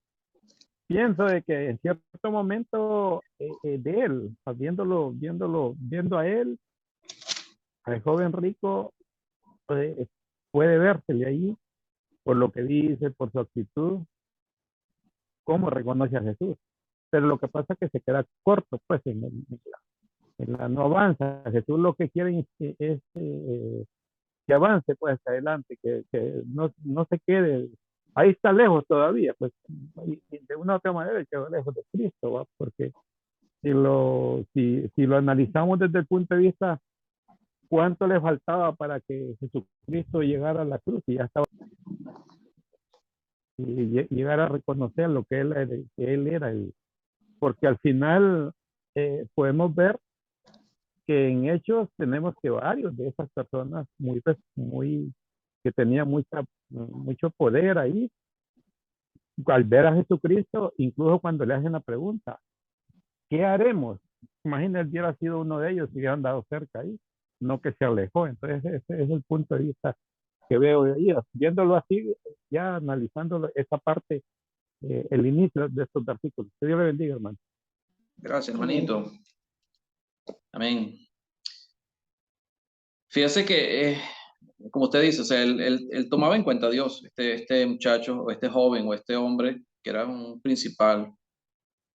Pienso de que en cierto momento de él, viendo a él, al joven rico, puede vérsele ahí por lo que dice, por su actitud, cómo reconoce a Jesús. Pero lo que pasa es que se queda corto, pues, no avanza. Jesús lo que quiere es que avance, pues, hacia adelante, que no se quede. Ahí está lejos todavía, pues, y de una u otra manera quedó lejos de Cristo, ¿va? Porque si lo analizamos desde el punto de vista, ¿cuánto le faltaba para que Jesucristo llegara a la cruz y ya estaba? Y llegar a reconocer lo que él era, porque al final podemos ver que en Hechos tenemos que varios de esas personas que tenían mucho poder ahí, al ver a Jesucristo, incluso cuando le hacen la pregunta, ¿qué haremos? Imagina, él hubiera sido uno de ellos si hubieran dado cerca ahí, no que se alejó. Entonces ese es el punto de vista que veo de ahí, viéndolo así, ya analizando esa parte, el inicio de estos versículos. Que Dios le bendiga, hermano. Gracias, hermanito. Amén. Fíjese que, como usted dice, o sea, él tomaba en cuenta a Dios, este muchacho, o este joven, o este hombre, que era un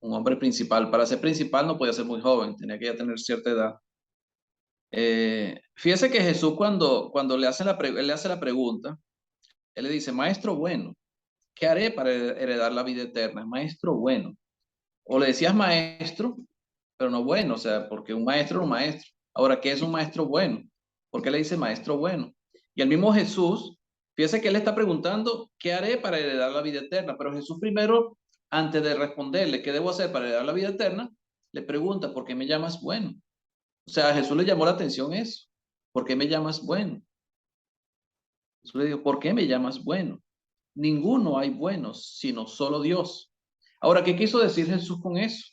hombre principal. Para ser principal no podía ser muy joven, tenía que ya tener cierta edad. Fíjese que Jesús cuando él le hace la pregunta, él le dice, Maestro bueno, ¿qué haré para heredar la vida eterna? Maestro bueno. O le decías maestro, pero no bueno, o sea, porque un maestro es un maestro. Ahora, ¿qué es un maestro bueno? ¿Por qué le dice maestro bueno? Y el mismo Jesús, fíjese que él está preguntando, ¿qué haré para heredar la vida eterna? Pero Jesús primero, antes de responderle, ¿qué debo hacer para heredar la vida eterna? Le pregunta, ¿por qué me llamas bueno? O sea, a Jesús le llamó la atención eso. ¿Por qué me llamas bueno? Jesús le dijo, ¿por qué me llamas bueno? Ninguno hay buenos, sino solo Dios. Ahora, ¿qué quiso decir Jesús con eso?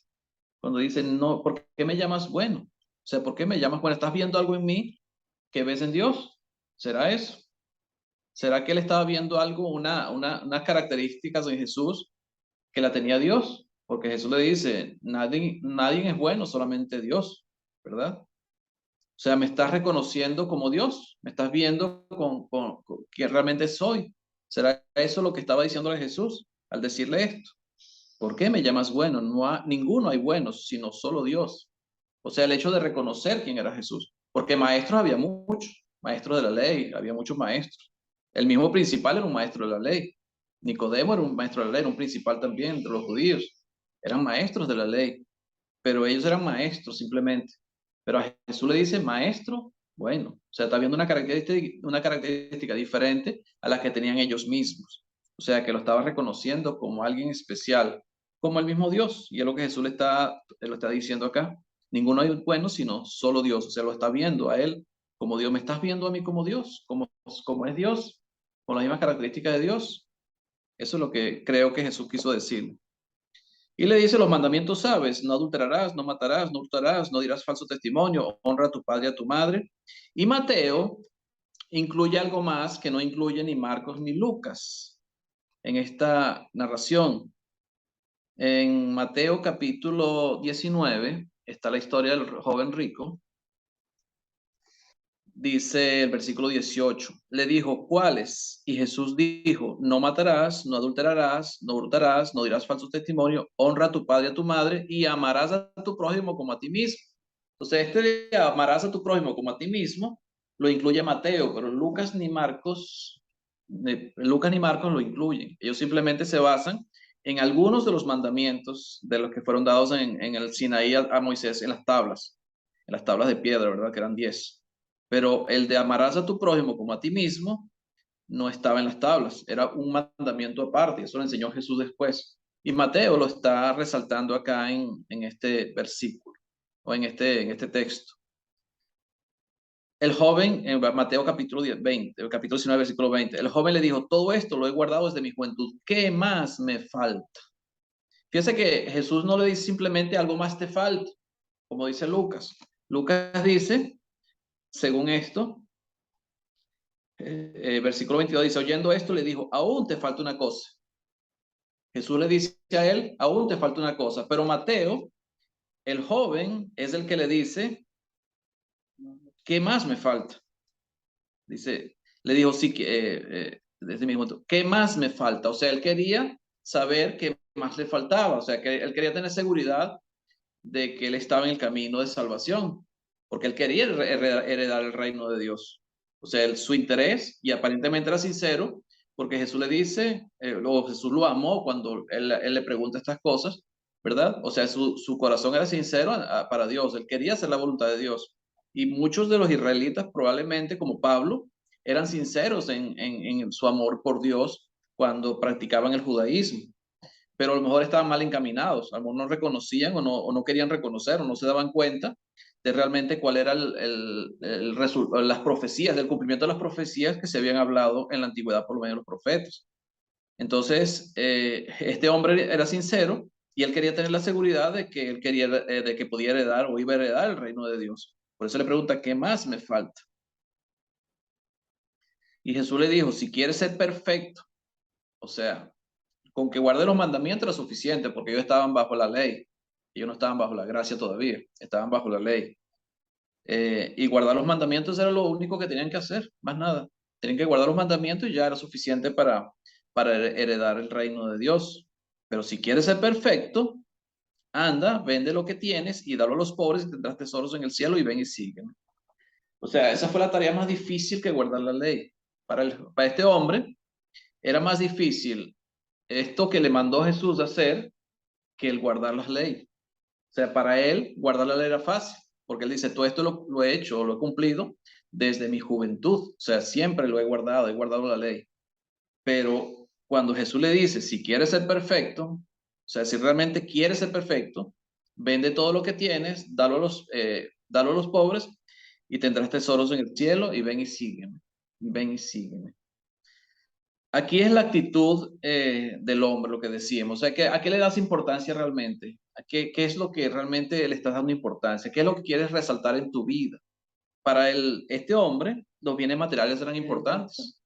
Cuando dice, no, ¿por qué me llamas bueno? O sea, ¿por qué me llamas bueno? ¿Estás viendo algo en mí que ves en Dios? ¿Será eso? ¿Será que él estaba viendo algo, unas características en Jesús que la tenía Dios? Porque Jesús le dice, nadie es bueno, solamente Dios, ¿verdad? O sea, me estás reconociendo como Dios, me estás viendo con quién realmente soy. ¿Será eso lo que estaba diciéndole Jesús al decirle esto? ¿Por qué me llamas bueno? Ninguno hay buenos, sino solo Dios. O sea, el hecho de reconocer quién era Jesús. Porque maestros había muchos, maestros de la ley, había muchos maestros. El mismo principal era un maestro de la ley. Nicodemo era un maestro de la ley, era un principal también entre los judíos. Eran maestros de la ley, pero ellos eran maestros simplemente. Pero a Jesús le dice maestro, bueno, o sea, está viendo una característica diferente a la que tenían ellos mismos. O sea, que lo estaba reconociendo como alguien especial, como el mismo Dios. Y es lo que Jesús lo está diciendo acá. Ninguno hay bueno, sino solo Dios. O sea, lo está viendo a él como Dios. ¿Me estás viendo a mí como Dios? Como es Dios, con las mismas características de Dios. Eso es lo que creo que Jesús quiso decir. Y le dice, los mandamientos sabes, no adulterarás, no matarás, no hurtarás, no dirás falso testimonio, honra a tu padre y a tu madre. Y Mateo incluye algo más que no incluye ni Marcos ni Lucas en esta narración. En Mateo capítulo 19 está la historia del joven rico. Dice el versículo 18, le dijo, ¿cuáles? Y Jesús dijo, no matarás, no adulterarás, no hurtarás, no dirás falso testimonio, honra a tu padre y a tu madre y amarás a tu prójimo como a ti mismo. Entonces, de amarás a tu prójimo como a ti mismo lo incluye Mateo, pero Lucas ni Marcos lo incluyen. Ellos simplemente se basan en algunos de los mandamientos de los que fueron dados en el Sinaí a Moisés en las tablas de piedra, ¿verdad? Que eran 10. Pero el de amarás a tu prójimo como a ti mismo no estaba en las tablas, era un mandamiento aparte, eso lo enseñó Jesús después. Y Mateo lo está resaltando acá en este versículo o en este texto. El joven, en Mateo capítulo 20, capítulo 19, versículo 20, el joven le dijo, todo esto lo he guardado desde mi juventud, ¿qué más me falta? Fíjese que Jesús no le dice simplemente algo más te falta, como dice Lucas. Lucas dice, según esto, versículo 22 dice, oyendo esto le dijo, aún te falta una cosa. Jesús le dice a él, aún te falta una cosa. Pero Mateo, el joven, es el que le dice, ¿qué más me falta? Dice, le dijo, sí, desde mismo, ¿qué más me falta? O sea, él quería saber qué más le faltaba. O sea, que él quería tener seguridad de que él estaba en el camino de salvación, porque él quería heredar el reino de Dios. O sea, su interés, y aparentemente era sincero, porque Jesús le dice, o Jesús lo amó cuando él le pregunta estas cosas, ¿verdad? O sea, su corazón era sincero para Dios, él quería hacer la voluntad de Dios. Y muchos de los israelitas, probablemente como Pablo, eran sinceros en su amor por Dios cuando practicaban el judaísmo, pero a lo mejor estaban mal encaminados, a lo mejor no reconocían o no querían reconocer o no se daban cuenta de realmente cuál era las profecías, del cumplimiento de las profecías que se habían hablado en la antigüedad por lo medio de los profetas. Entonces, este hombre era sincero y él quería tener la seguridad de que él quería, de que podía heredar o iba a heredar el reino de Dios. Por eso le pregunta, ¿qué más me falta? Y Jesús le dijo, si quieres ser perfecto, o sea, con que guarde los mandamientos era suficiente, porque ellos estaban bajo la ley. Ellos no estaban bajo la gracia todavía, estaban bajo la ley. Y guardar los mandamientos era lo único que tenían que hacer, más nada. Tenían que guardar los mandamientos y ya era suficiente para heredar el reino de Dios. Pero si quieres ser perfecto, anda, vende lo que tienes y dalo a los pobres y tendrás tesoros en el cielo y ven y sígueme. O sea, esa fue la tarea más difícil que guardar la ley. Para este hombre era más difícil esto que le mandó Jesús a hacer que el guardar las leyes. O sea, para él guardar la ley era fácil, porque él dice, todo esto lo he hecho, lo he cumplido desde mi juventud. O sea, siempre lo he guardado la ley. Pero cuando Jesús le dice, si quieres ser perfecto, o sea, si realmente quieres ser perfecto, vende todo lo que tienes, dalo a los pobres y tendrás tesoros en el cielo y ven y sígueme. Ven y sígueme. Aquí es la actitud del hombre, lo que decíamos. O sea, ¿a qué le das importancia realmente? ¿Qué es lo que realmente le estás dando importancia? ¿Qué es lo que quieres resaltar en tu vida? Para este hombre, los bienes materiales eran importantes.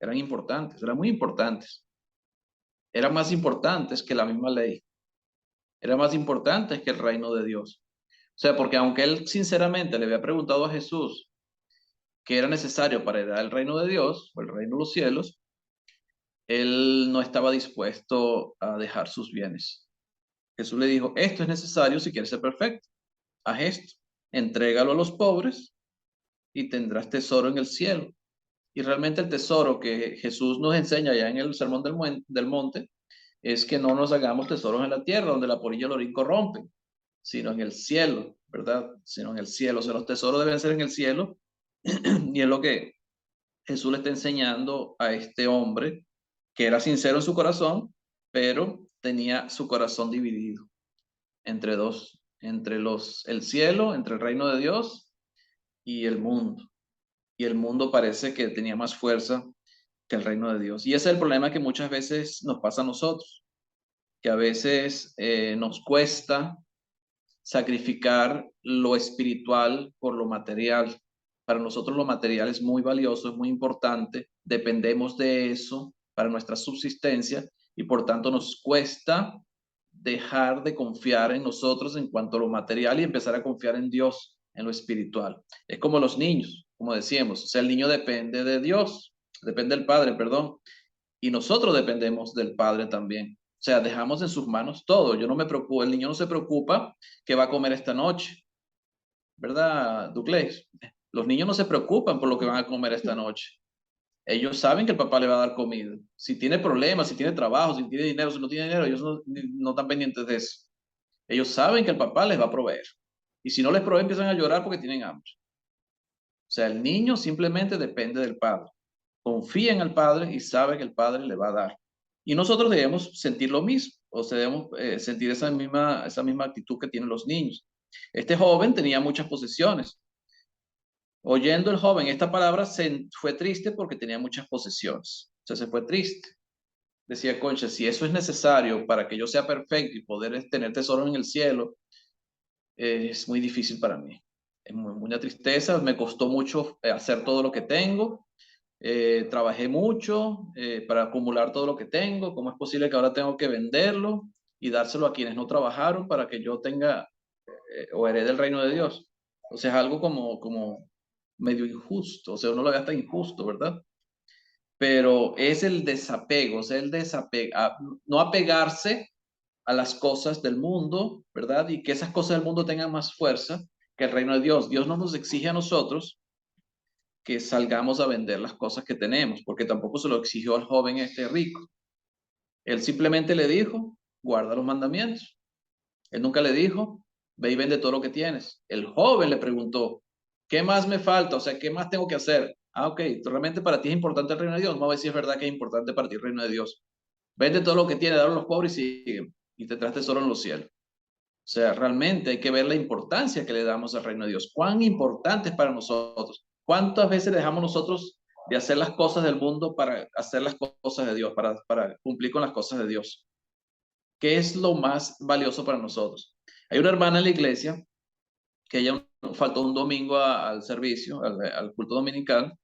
Eran importantes, eran muy importantes. Eran más importantes que la misma ley. Eran más importantes que el reino de Dios. O sea, porque aunque él sinceramente le había preguntado a Jesús qué era necesario para heredar el reino de Dios o el reino de los cielos, él no estaba dispuesto a dejar sus bienes. Jesús le dijo, esto es necesario si quieres ser perfecto. Haz esto, entrégalo a los pobres y tendrás tesoro en el cielo. Y realmente el tesoro que Jesús nos enseña ya en el Sermón del Monte es que no nos hagamos tesoros en la tierra, donde la polilla y el orín corrompen, sino en el cielo, ¿verdad? Sino en el cielo. O sea, los tesoros deben ser en el cielo. Y es lo que Jesús le está enseñando a este hombre, que era sincero en su corazón, pero tenía su corazón dividido entre dos, entre el cielo, entre el reino de Dios y el mundo. Y el mundo parece que tenía más fuerza que el reino de Dios. Y ese es el problema que muchas veces nos pasa a nosotros, que a veces nos cuesta sacrificar lo espiritual por lo material. Para nosotros lo material es muy valioso, es muy importante, dependemos de eso para nuestra subsistencia y por tanto nos cuesta dejar de confiar en nosotros en cuanto a lo material y empezar a confiar en Dios, en lo espiritual. Es como los niños, como decíamos, o sea, el niño depende de Dios, depende del Padre, perdón, y nosotros dependemos del Padre también. O sea, dejamos en sus manos todo. Yo no me preocupo, el niño no se preocupa qué va a comer esta noche, ¿verdad, Duclés? Los niños no se preocupan por lo que van a comer esta noche. Ellos saben que el papá le va a dar comida. Si tiene problemas, si tiene trabajo, si tiene dinero, si no tiene dinero, ellos no están pendientes de eso. Ellos saben que el papá les va a proveer. Y si no les provee, empiezan a llorar porque tienen hambre. O sea, el niño simplemente depende del padre. Confía en el padre y sabe que el padre le va a dar. Y nosotros debemos sentir lo mismo, o sea, debemos sentir esa misma actitud que tienen los niños. Este joven tenía muchas posesiones. Oyendo el joven esta palabra, se fue triste porque tenía muchas posesiones. O sea, se fue triste. Decía, concha, si eso es necesario para que yo sea perfecto y poder tener tesoro en el cielo, es muy difícil para mí. Es mucha tristeza, me costó mucho hacer todo lo que tengo. Trabajé mucho para acumular todo lo que tengo. ¿Cómo es posible que ahora tengo que venderlo y dárselo a quienes no trabajaron para que yo tenga o herede el reino de Dios? O sea, es algo como medio injusto, o sea, uno lo ve hasta injusto, ¿verdad? Pero es el desapego, o sea, no apegarse a las cosas del mundo, ¿verdad? Y que esas cosas del mundo tengan más fuerza que el reino de Dios. Dios no nos exige a nosotros que salgamos a vender las cosas que tenemos, porque tampoco se lo exigió al joven este rico. Él simplemente le dijo, guarda los mandamientos. Él nunca le dijo, ve y vende todo lo que tienes. El joven le preguntó, ¿qué más me falta? O sea, ¿qué más tengo que hacer? Ah, ok, realmente para ti es importante el reino de Dios. Vamos a ver si es verdad que es importante para ti el reino de Dios. Vende todo lo que tienes, dale a los pobres y sigue. Y tendrás tesoro en los cielos. O sea, realmente hay que ver la importancia que le damos al reino de Dios. Cuán importante es para nosotros. ¿Cuántas veces dejamos nosotros de hacer las cosas del mundo para hacer las cosas de Dios, para cumplir con las cosas de Dios? ¿Qué es lo más valioso para nosotros? Hay una hermana en la iglesia que ella faltó un domingo al servicio, al culto dominical,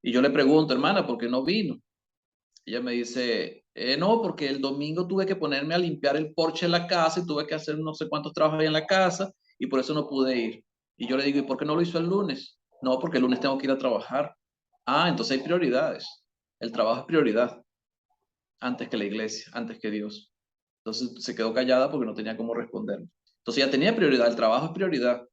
y yo le pregunto, hermana, ¿por qué no vino? Ella me dice, no, porque el domingo tuve que ponerme a limpiar el porche de la casa y tuve que hacer no sé cuántos trabajos ahí en la casa y por eso no pude ir. Y yo le digo, ¿y por qué no lo hizo el lunes? No, porque el lunes tengo que ir a trabajar. Ah, entonces hay prioridades. El trabajo es prioridad antes que la iglesia, antes que Dios. Entonces se quedó callada porque no tenía cómo responder. Entonces ella tenía prioridad, el trabajo es prioridad.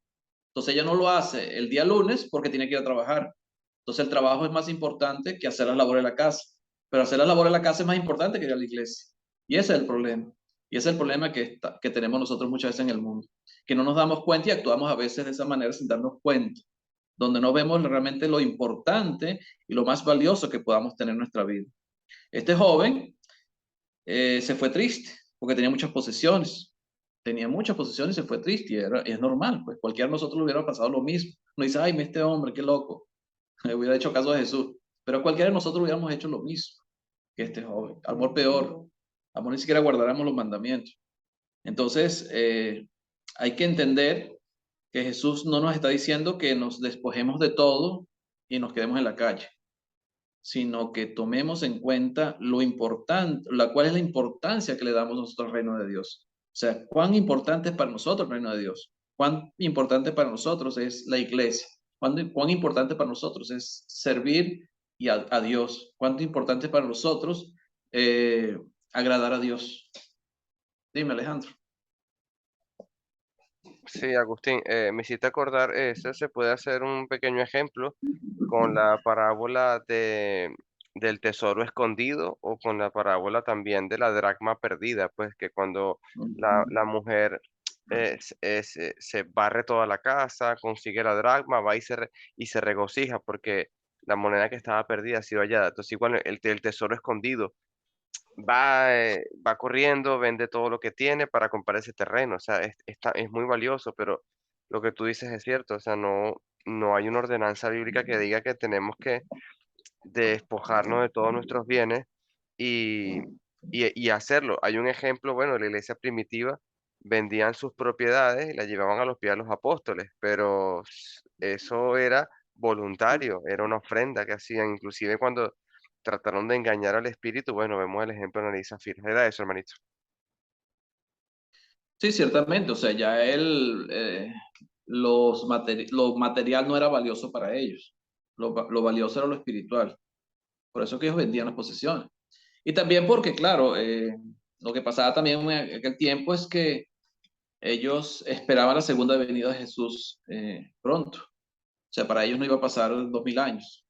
Entonces ella no lo hace el día lunes porque tiene que ir a trabajar. Entonces el trabajo es más importante que hacer las labores de la casa. Pero hacer las labores de la casa es más importante que ir a la iglesia. Y ese es el problema. Y ese es el problema que tenemos nosotros muchas veces en el mundo. Que no nos damos cuenta y actuamos a veces de esa manera sin darnos cuenta. Donde no vemos realmente lo importante y lo más valioso que podamos tener en nuestra vida. Este joven se fue triste porque tenía muchas posesiones. Tenía muchas posesiones y se fue triste. Y es normal, pues cualquiera de nosotros le hubiera pasado lo mismo. No dice, ay, este hombre, qué loco. Le hubiera hecho caso a Jesús. Pero cualquiera de nosotros hubiéramos hecho lo mismo que este joven. Amor peor. Amor ni siquiera guardáramos los mandamientos. Entonces, hay que entender que Jesús no nos está diciendo que nos despojemos de todo y nos quedemos en la calle, sino que tomemos en cuenta lo importante, cuál es la importancia que le damos nosotros al reino de Dios. O sea, cuán importante es para nosotros el reino de Dios, cuán importante para nosotros es la iglesia, cuán importante para nosotros es servir a Dios, cuánto importante para nosotros agradar a Dios. Dime, Alejandro. Sí, Agustín, me hiciste acordar, eso se puede hacer un pequeño ejemplo con la parábola del tesoro escondido o con la parábola también de la dracma perdida, pues que cuando la mujer se barre toda la casa, consigue la dracma, va y se regocija porque la moneda que estaba perdida ha sido hallada. Entonces igual el tesoro escondido va corriendo, vende todo lo que tiene para comprar ese terreno. O sea, es muy valioso, pero lo que tú dices es cierto. O sea, no hay una ordenanza bíblica que diga que tenemos que despojarnos de todos nuestros bienes y, y hacerlo. Hay un ejemplo, bueno, de la iglesia primitiva vendían sus propiedades y las llevaban a los pies de los apóstoles, pero eso era voluntario, era una ofrenda que hacían, inclusive cuando trataron de engañar al espíritu, bueno, vemos el ejemplo de Ananias y Zafira. Era eso, hermanito. Sí, ciertamente, o sea, ya él, lo material no era valioso para ellos, lo valioso era lo espiritual, por eso que ellos vendían las posesiones. Y también porque, claro, lo que pasaba también en aquel tiempo es que ellos esperaban la segunda venida de Jesús pronto, o sea, para ellos no iba a pasar 2000 años,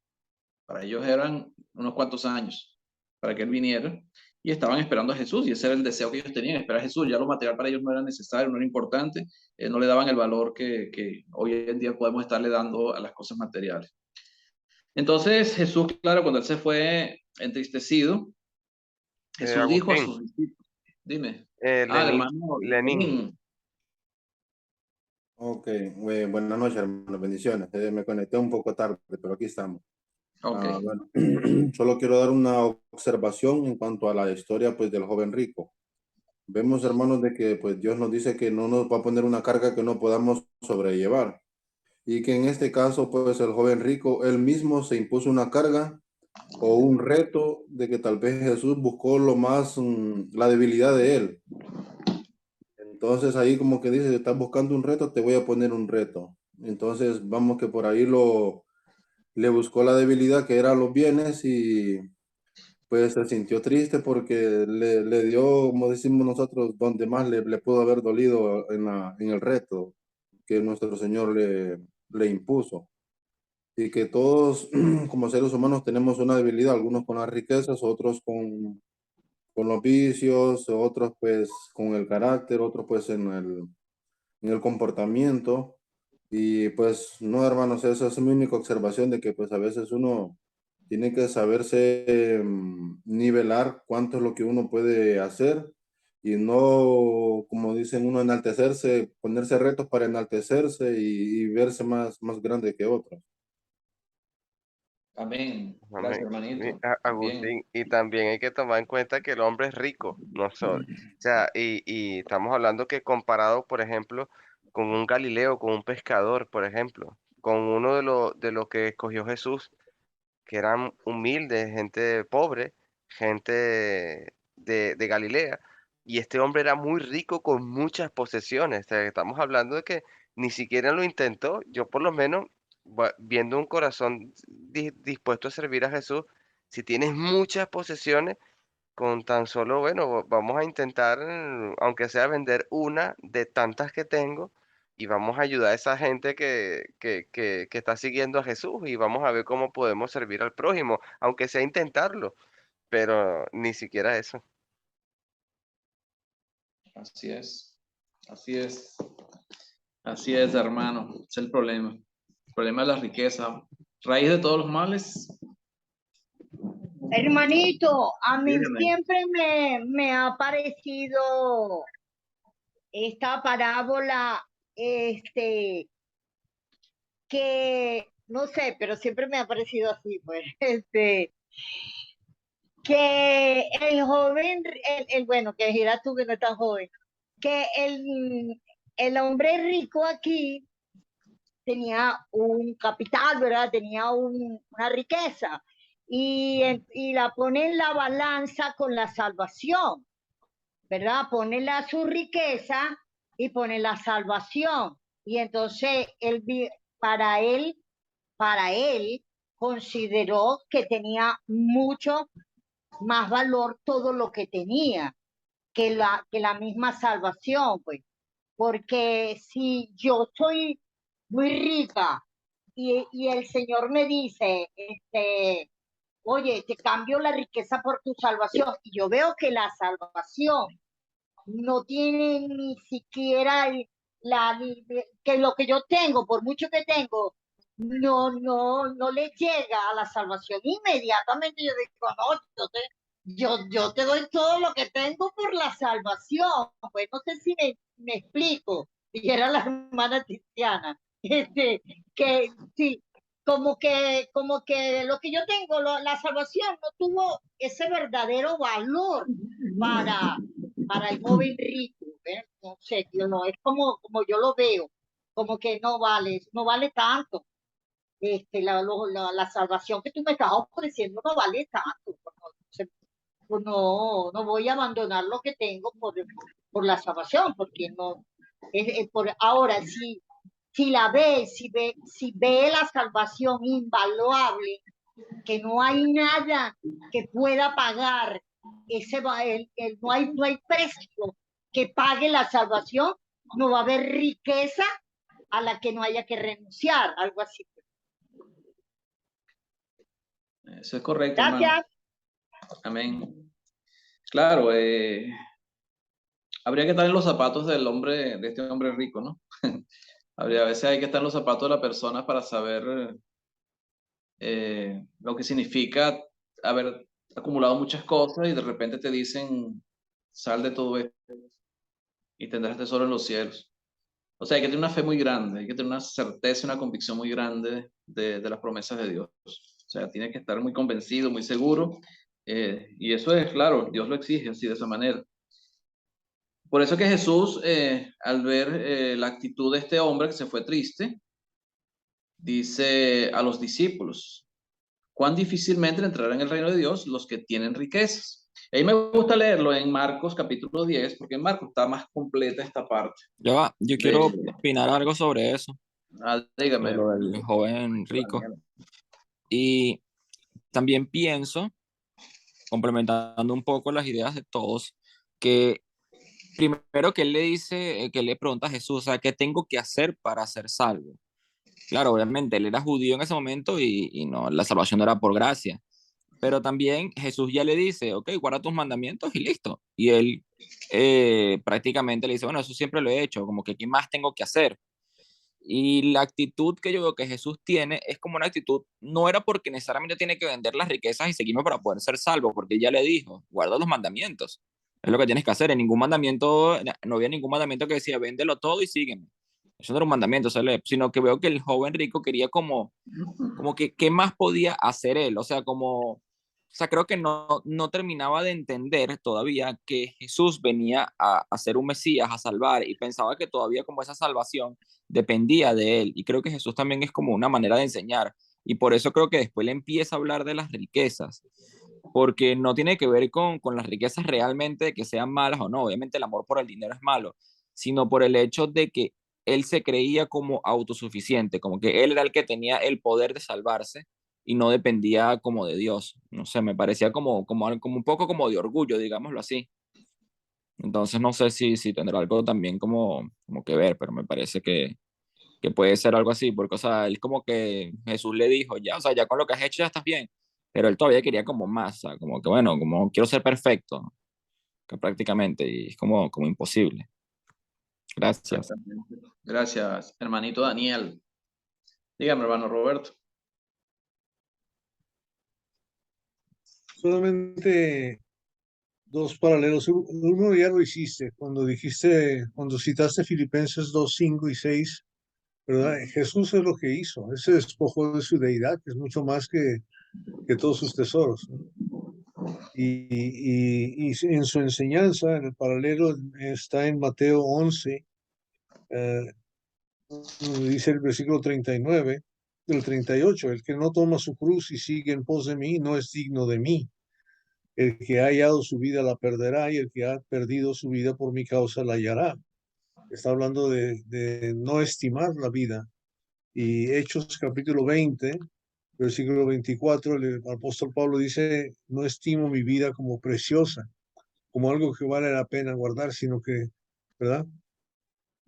para ellos eran unos cuantos años para que Él viniera y estaban esperando a Jesús y ese era el deseo que ellos tenían, esperar a Jesús. Ya lo material para ellos no era necesario, no era importante, no le daban el valor que hoy en día podemos estarle dando a las cosas materiales. Entonces Jesús, claro, cuando Él se fue entristecido, Jesús dijo a Agustín, sus discípulos, dime, Lenín, hermano Lenín. Lenín, Ok, buenas noches, hermano, bendiciones. Me conecté un poco tarde, pero aquí estamos. ok. Bueno, solo quiero dar una observación en cuanto a la historia, pues, del joven rico. Vemos, hermanos, de que, pues, Dios nos dice que no nos va a poner una carga que no podamos sobrellevar. Y que en este caso, pues, el joven rico, él mismo se impuso una carga o un reto de que tal vez Jesús buscó lo más, la debilidad de él. Entonces ahí como que dice, estás buscando un reto, te voy a poner un reto. Entonces vamos que por ahí le buscó la debilidad que eran los bienes y pues se sintió triste porque le dio, como decimos nosotros, donde más le pudo haber dolido en el reto que nuestro Señor le impuso. Y que todos como seres humanos tenemos una debilidad, algunos con las riquezas, otros con los vicios, otros pues con el carácter, otros pues en el comportamiento. Y pues no, hermanos, esa es mi única observación de que pues a veces uno tiene que saberse nivelar cuánto es lo que uno puede hacer y no, como dicen uno, enaltecerse, ponerse retos para enaltecerse y verse más grande que otros. Amén. Gracias, Amén. hermanito. Bien. Agustín, y también hay que tomar en cuenta que el hombre es rico, no solo. O sea, y estamos hablando que comparado, por ejemplo, con un Galileo, con un pescador, por ejemplo, con uno de lo que escogió Jesús, que eran humildes, gente pobre, gente de Galilea, y este hombre era muy rico con muchas posesiones. O sea, estamos hablando de que ni siquiera lo intentó. Yo por lo menos, viendo un corazón dispuesto a servir a Jesús, si tienes muchas posesiones, con tan solo, bueno, vamos a intentar, aunque sea vender una de tantas que tengo, y vamos a ayudar a esa gente que está siguiendo a Jesús y vamos a ver cómo podemos servir al prójimo, aunque sea intentarlo, pero ni siquiera eso. Así es. Así es. Así es, hermano. Es el problema. El problema es la riqueza. Raíz de todos los males. Hermanito, a mí Dígame. siempre me ha parecido esta parábola, que, no sé, pero siempre me ha parecido así, pues, que el joven, bueno, que dirás tú que no estás joven, que el hombre rico aquí tenía un capital, ¿verdad? Tenía una riqueza y la pone en la balanza con la salvación, ¿verdad? Pone su riqueza y pone la salvación. Y entonces para él, para él consideró que tenía mucho más valor todo lo que tenía que la misma salvación, pues. porque si yo soy muy rica y el Señor me dice, oye, te cambio la riqueza por tu salvación, y yo veo que la salvación no tiene ni siquiera que lo que yo tengo, por mucho que tengo, no le llega a la salvación. Inmediatamente yo digo, no, yo te doy todo lo que tengo por la salvación. Pues no sé si me explico. Y era la hermana Tiziana. Que sí, como que lo que yo tengo, la salvación no tuvo ese verdadero valor para, para el joven rico, ¿eh? No sé, no, es como yo lo veo, como que no vale tanto. La salvación que tú me estás ofreciendo no vale tanto. Pues no voy a abandonar lo que tengo por la salvación, porque no, ahora si la ve, si ve la salvación invaluable, que no hay nada que pueda pagar no hay precio que pague la salvación, no va a haber riqueza a la que no haya que renunciar, algo así. Eso es correcto, hermano. Gracias. Amén. Claro, habría que estar en los zapatos de este hombre rico, ¿no? A veces hay que estar en los zapatos de la persona para saber lo que significa haber acumulado muchas cosas y de repente te dicen, sal de todo esto y tendrás tesoro en los cielos. O sea, hay que tener una fe muy grande, hay que tener una certeza, una convicción muy grande de las promesas de Dios. O sea, tiene que estar muy convencido, muy seguro. Y eso es, claro, Dios lo exige así, de esa manera. Por eso que Jesús, al ver la actitud de este hombre que se fue triste, dice a los discípulos, cuán difícilmente entrarán en el reino de Dios los que tienen riquezas. A mí me gusta leerlo en Marcos capítulo 10, porque en Marcos está más completa esta parte. Yo quiero opinar algo sobre eso, Dígame. sobre lo del joven rico. Y también pienso, complementando un poco las ideas de todos, que primero que él le dice, que le pregunta a Jesús, o sea, ¿qué tengo que hacer para ser salvo? Claro, obviamente, él era judío en ese momento y no, la salvación no era por gracia. Pero también Jesús ya le dice, ok, guarda tus mandamientos y listo. Y él prácticamente le dice, bueno, eso siempre lo he hecho, como que ¿qué más tengo que hacer? Y la actitud que yo veo que Jesús tiene es como una actitud, no era porque necesariamente tiene que vender las riquezas y seguirme para poder ser salvo, porque él ya le dijo, guarda los mandamientos. Es lo que tienes que hacer. En ningún mandamiento, no había ningún mandamiento que decía, véndelo todo y sígueme. Eso no era un mandamiento, sino que veo que el joven rico quería como que, ¿qué más podía hacer él? O sea, creo que no terminaba de entender todavía que Jesús venía a ser un Mesías, a salvar, y pensaba que todavía como esa salvación dependía de él. Y creo que Jesús también es como una manera de enseñar. Y por eso creo que después le empieza a hablar de las riquezas, porque no tiene que ver con las riquezas realmente de que sean malas o no. Obviamente el amor por el dinero es malo, sino por el hecho de que él se creía como autosuficiente, como que él era el que tenía el poder de salvarse y no dependía como de Dios. No sé, me parecía como un poco como de orgullo, digámoslo así. Entonces no sé si tendrá algo también como que ver, pero me parece que puede ser algo así, porque, o sea, él como que Jesús le dijo, ya, o sea, ya con lo que has hecho ya estás bien, pero él todavía quería como más, o sea, como que, bueno, como quiero ser perfecto, que prácticamente, y es como imposible. Gracias. Gracias, hermanito Daniel. Dígame, hermano Roberto. Solamente dos paralelos. Uno ya lo hiciste cuando citaste Filipenses 2, 5 y 6, ¿verdad? Jesús es lo que hizo. Él se despojó de su deidad, que es mucho más que todos sus tesoros, ¿no? Y en su enseñanza, en el paralelo, está en Mateo 11, dice el versículo 39, del 38, el que no toma su cruz y sigue en pos de mí no es digno de mí. El que ha hallado su vida la perderá y el que ha perdido su vida por mi causa la hallará. Está hablando de no estimar la vida. Y Hechos capítulo 20, versículo 24, el apóstol Pablo dice, no estimo mi vida como preciosa, como algo que vale la pena guardar, sino que, ¿verdad?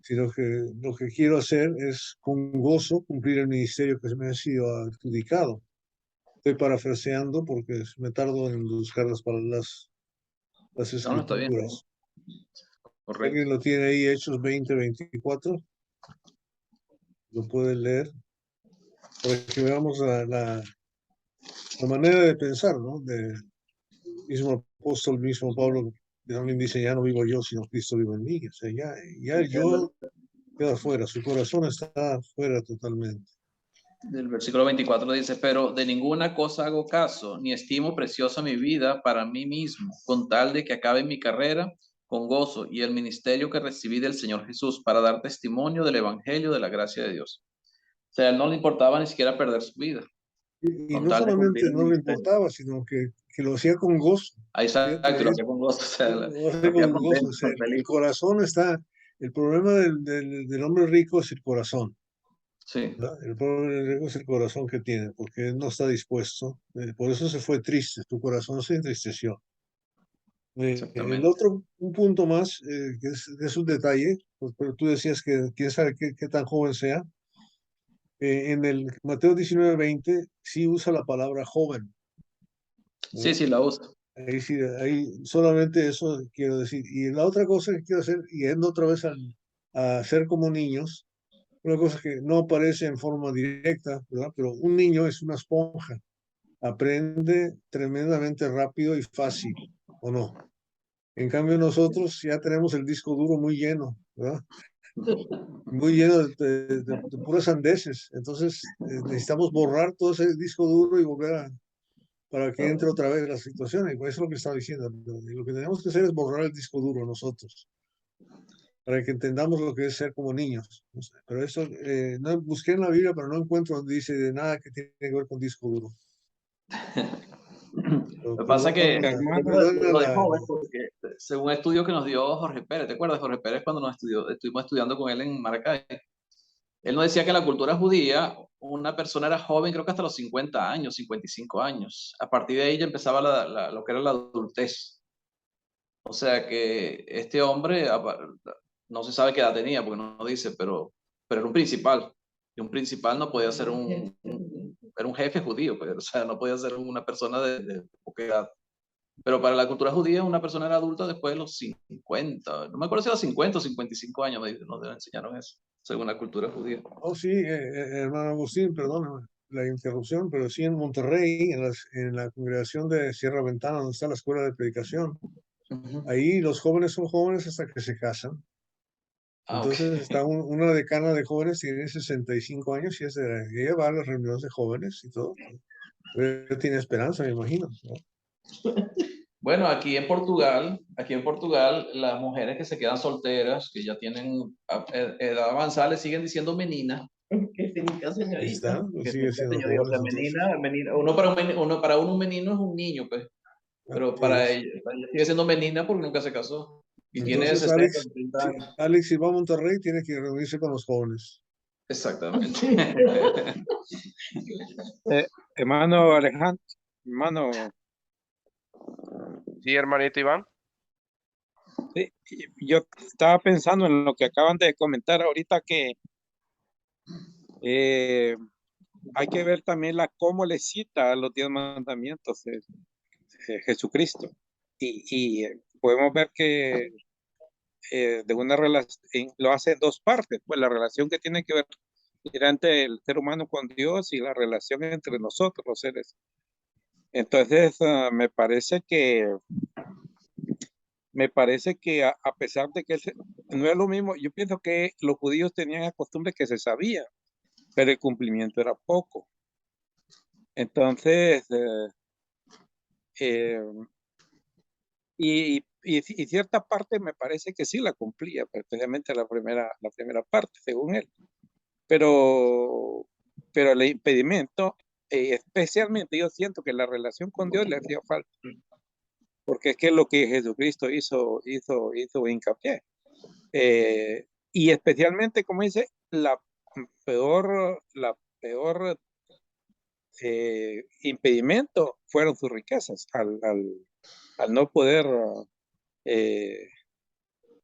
sino que lo que quiero hacer es con gozo cumplir el ministerio que se me ha sido adjudicado. Estoy parafraseando porque me tardo en buscar las palabras, las No, está bien. escrituras. Correcto. ¿Alguien lo tiene ahí, Hechos 20:24? Lo puede leer para que veamos la manera de pensar, ¿no? De mismo apóstol, mismo Pablo, también dice, ya no vivo yo, sino Cristo vive en mí. O sea, ya yo queda fuera, su corazón está fuera totalmente. Del versículo 24 dice, pero de ninguna cosa hago caso, ni estimo preciosa mi vida para mí mismo, con tal de que acabe mi carrera con gozo y el ministerio que recibí del Señor Jesús para dar testimonio del Evangelio de la gracia de Dios. O sea, a él no le importaba ni siquiera perder su vida, Y con no tal de cumplir solamente el no le ministerio. importaba, sino que lo hacía con gozo. Ahí exacto, Fíjate, lo hacía con gozo, o sea, lo hace lo hacía con gozo. O contento, sea, el feliz. corazón está, el problema del hombre rico es el corazón. Sí, ¿verdad? El problema del rico es el corazón que tiene, porque él no está dispuesto. Por eso se fue triste, su corazón se entristeció. El exactamente. otro, un punto más, que es un detalle, pero tú decías que quién sabe qué tan joven sea. En el Mateo 19:20 sí usa la palabra joven, Sí, ¿verdad? sí, la uso. Ahí sí, ahí solamente eso quiero decir. Y la otra cosa que quiero hacer, yendo otra vez a ser como niños, una cosa que no aparece en forma directa, ¿verdad? Pero un niño es una esponja, aprende tremendamente rápido y fácil, ¿o no? En cambio nosotros ya tenemos el disco duro muy lleno, ¿verdad? Muy lleno de puras sandeces. Entonces necesitamos borrar todo ese disco duro y volver para que entre otra vez la situación. Y eso es lo que estaba diciendo. Lo que tenemos que hacer es borrar el disco duro nosotros, para que entendamos lo que es ser como niños. No sé, pero eso, no, busqué en la Biblia, pero no encuentro donde dice de nada que tiene que ver con disco duro. Lo que pasa es que Hermano, lo de joven, porque según estudio que nos dio Jorge Pérez, ¿te acuerdas? Jorge Pérez cuando estuvimos estudiando con él en Maracay, él nos decía que en la cultura judía una persona era joven, creo que hasta los 50 años, 55 años. A partir de ahí ya empezaba lo que era la adultez. O sea que este hombre, no se sabe qué edad tenía, porque no dice, pero era un principal. Y un principal no podía ser era un jefe judío, pues, o sea, no podía ser una persona de poca edad. Pero para la cultura judía, una persona era adulta después de los 50. No me acuerdo si a los 50 o 55 años nos enseñaron eso, según la cultura judía. Oh, sí, hermano Agustín, perdón la interrupción, pero sí en Monterrey, en la congregación de Sierra Ventana, donde está la escuela de predicación, ahí los jóvenes son jóvenes hasta que se casan. Ah, Entonces ok. está una decana de jóvenes, tiene 65 años y ella va a las reuniones de jóvenes y todo. Pero tiene esperanza, me imagino, ¿no? Bueno, aquí en Portugal, las mujeres que se quedan solteras, que ya tienen edad avanzada, le siguen diciendo menina. Que significa Ahí señorita. está, pues Que sigue significa siendo señorita. O sea, jóvenes entonces. menina, para uno un menino es un niño, pues. Pero Así es. para ella sigue siendo menina porque nunca se casó. Y tiene Entonces, 60, 70 años. Alex, si va a Monterrey, tiene que reunirse con los jóvenes. Exactamente. hermano Alejandro, hermano, Sí, hermanito Iván. sí, yo estaba pensando en lo que acaban de comentar ahorita, que hay que ver también cómo le cita a los 10 mandamientos Jesucristo. Y podemos ver que de una relación, lo hace en dos partes, pues la relación que tiene que ver entre el ser humano con Dios y la relación entre nosotros, los seres. Entonces, me parece que a pesar de que no es lo mismo, yo pienso que los judíos tenían la costumbre que se sabía, pero el cumplimiento era poco. Entonces, eh, y cierta parte me parece que sí la cumplía, especialmente la primera parte, según él. Pero el impedimento, especialmente yo siento que la relación con Dios le hacía falta, porque es que lo que Jesucristo hizo hincapié. Y especialmente, como dice, la peor impedimento fueron sus riquezas, al no poder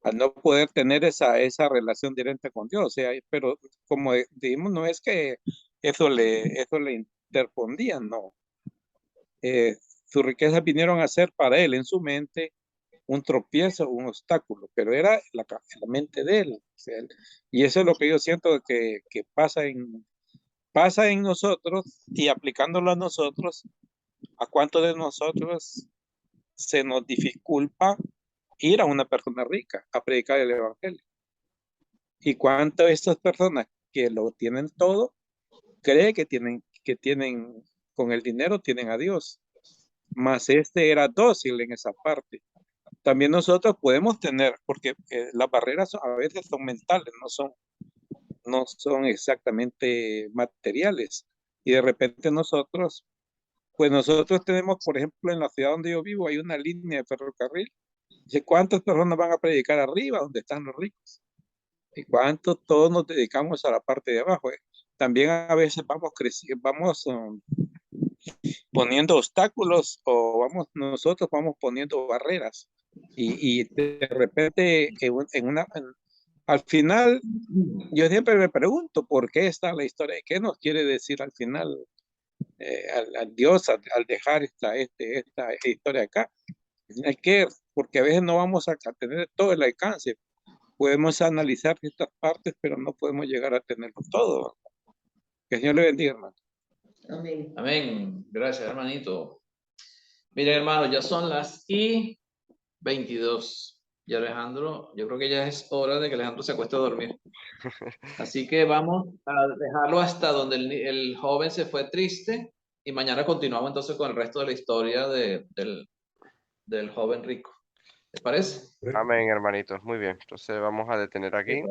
al no poder tener esa relación directa con Dios. O sea, pero como dijimos, no es que eso le interpondía, no. Sus riquezas vinieron a ser para él en su mente un tropiezo, un obstáculo, pero era la mente de él. O sea, y eso es lo que yo siento que pasa en nosotros, y aplicándolo a nosotros, ¿a cuántos de nosotros se nos dificulta ir a una persona rica a predicar el evangelio? ¿Y cuántas de estas personas que lo tienen todo cree que tienen con el dinero tienen a Dios? Mas este era dócil en esa parte. También nosotros podemos tener, porque las barreras a veces son mentales, no son exactamente materiales. Y de repente nosotros tenemos, por ejemplo, en la ciudad donde yo vivo, hay una línea de ferrocarril. ¿De cuántas personas van a predicar arriba, donde están los ricos? ¿Y cuántos todos nos dedicamos a la parte de abajo? También a veces vamos poniendo obstáculos, o nosotros vamos poniendo barreras. Y de repente, al final, yo siempre me pregunto por qué está la historia, qué nos quiere decir al final al Dios al dejar esta historia acá. Porque a veces no vamos a tener todo el alcance. Podemos analizar estas partes, pero no podemos llegar a tenerlo todo. Que el Señor le bendiga, hermano. Amén. Amén. Gracias, hermanito. Miren, hermano, ya son las 22. Y Alejandro, yo creo que ya es hora de que Alejandro se acueste a dormir. Así que vamos a dejarlo hasta donde el joven se fue triste, y mañana continuamos entonces con el resto de la historia del joven rico. ¿Les parece? Amén, hermanitos. Muy bien. Entonces vamos a detener aquí.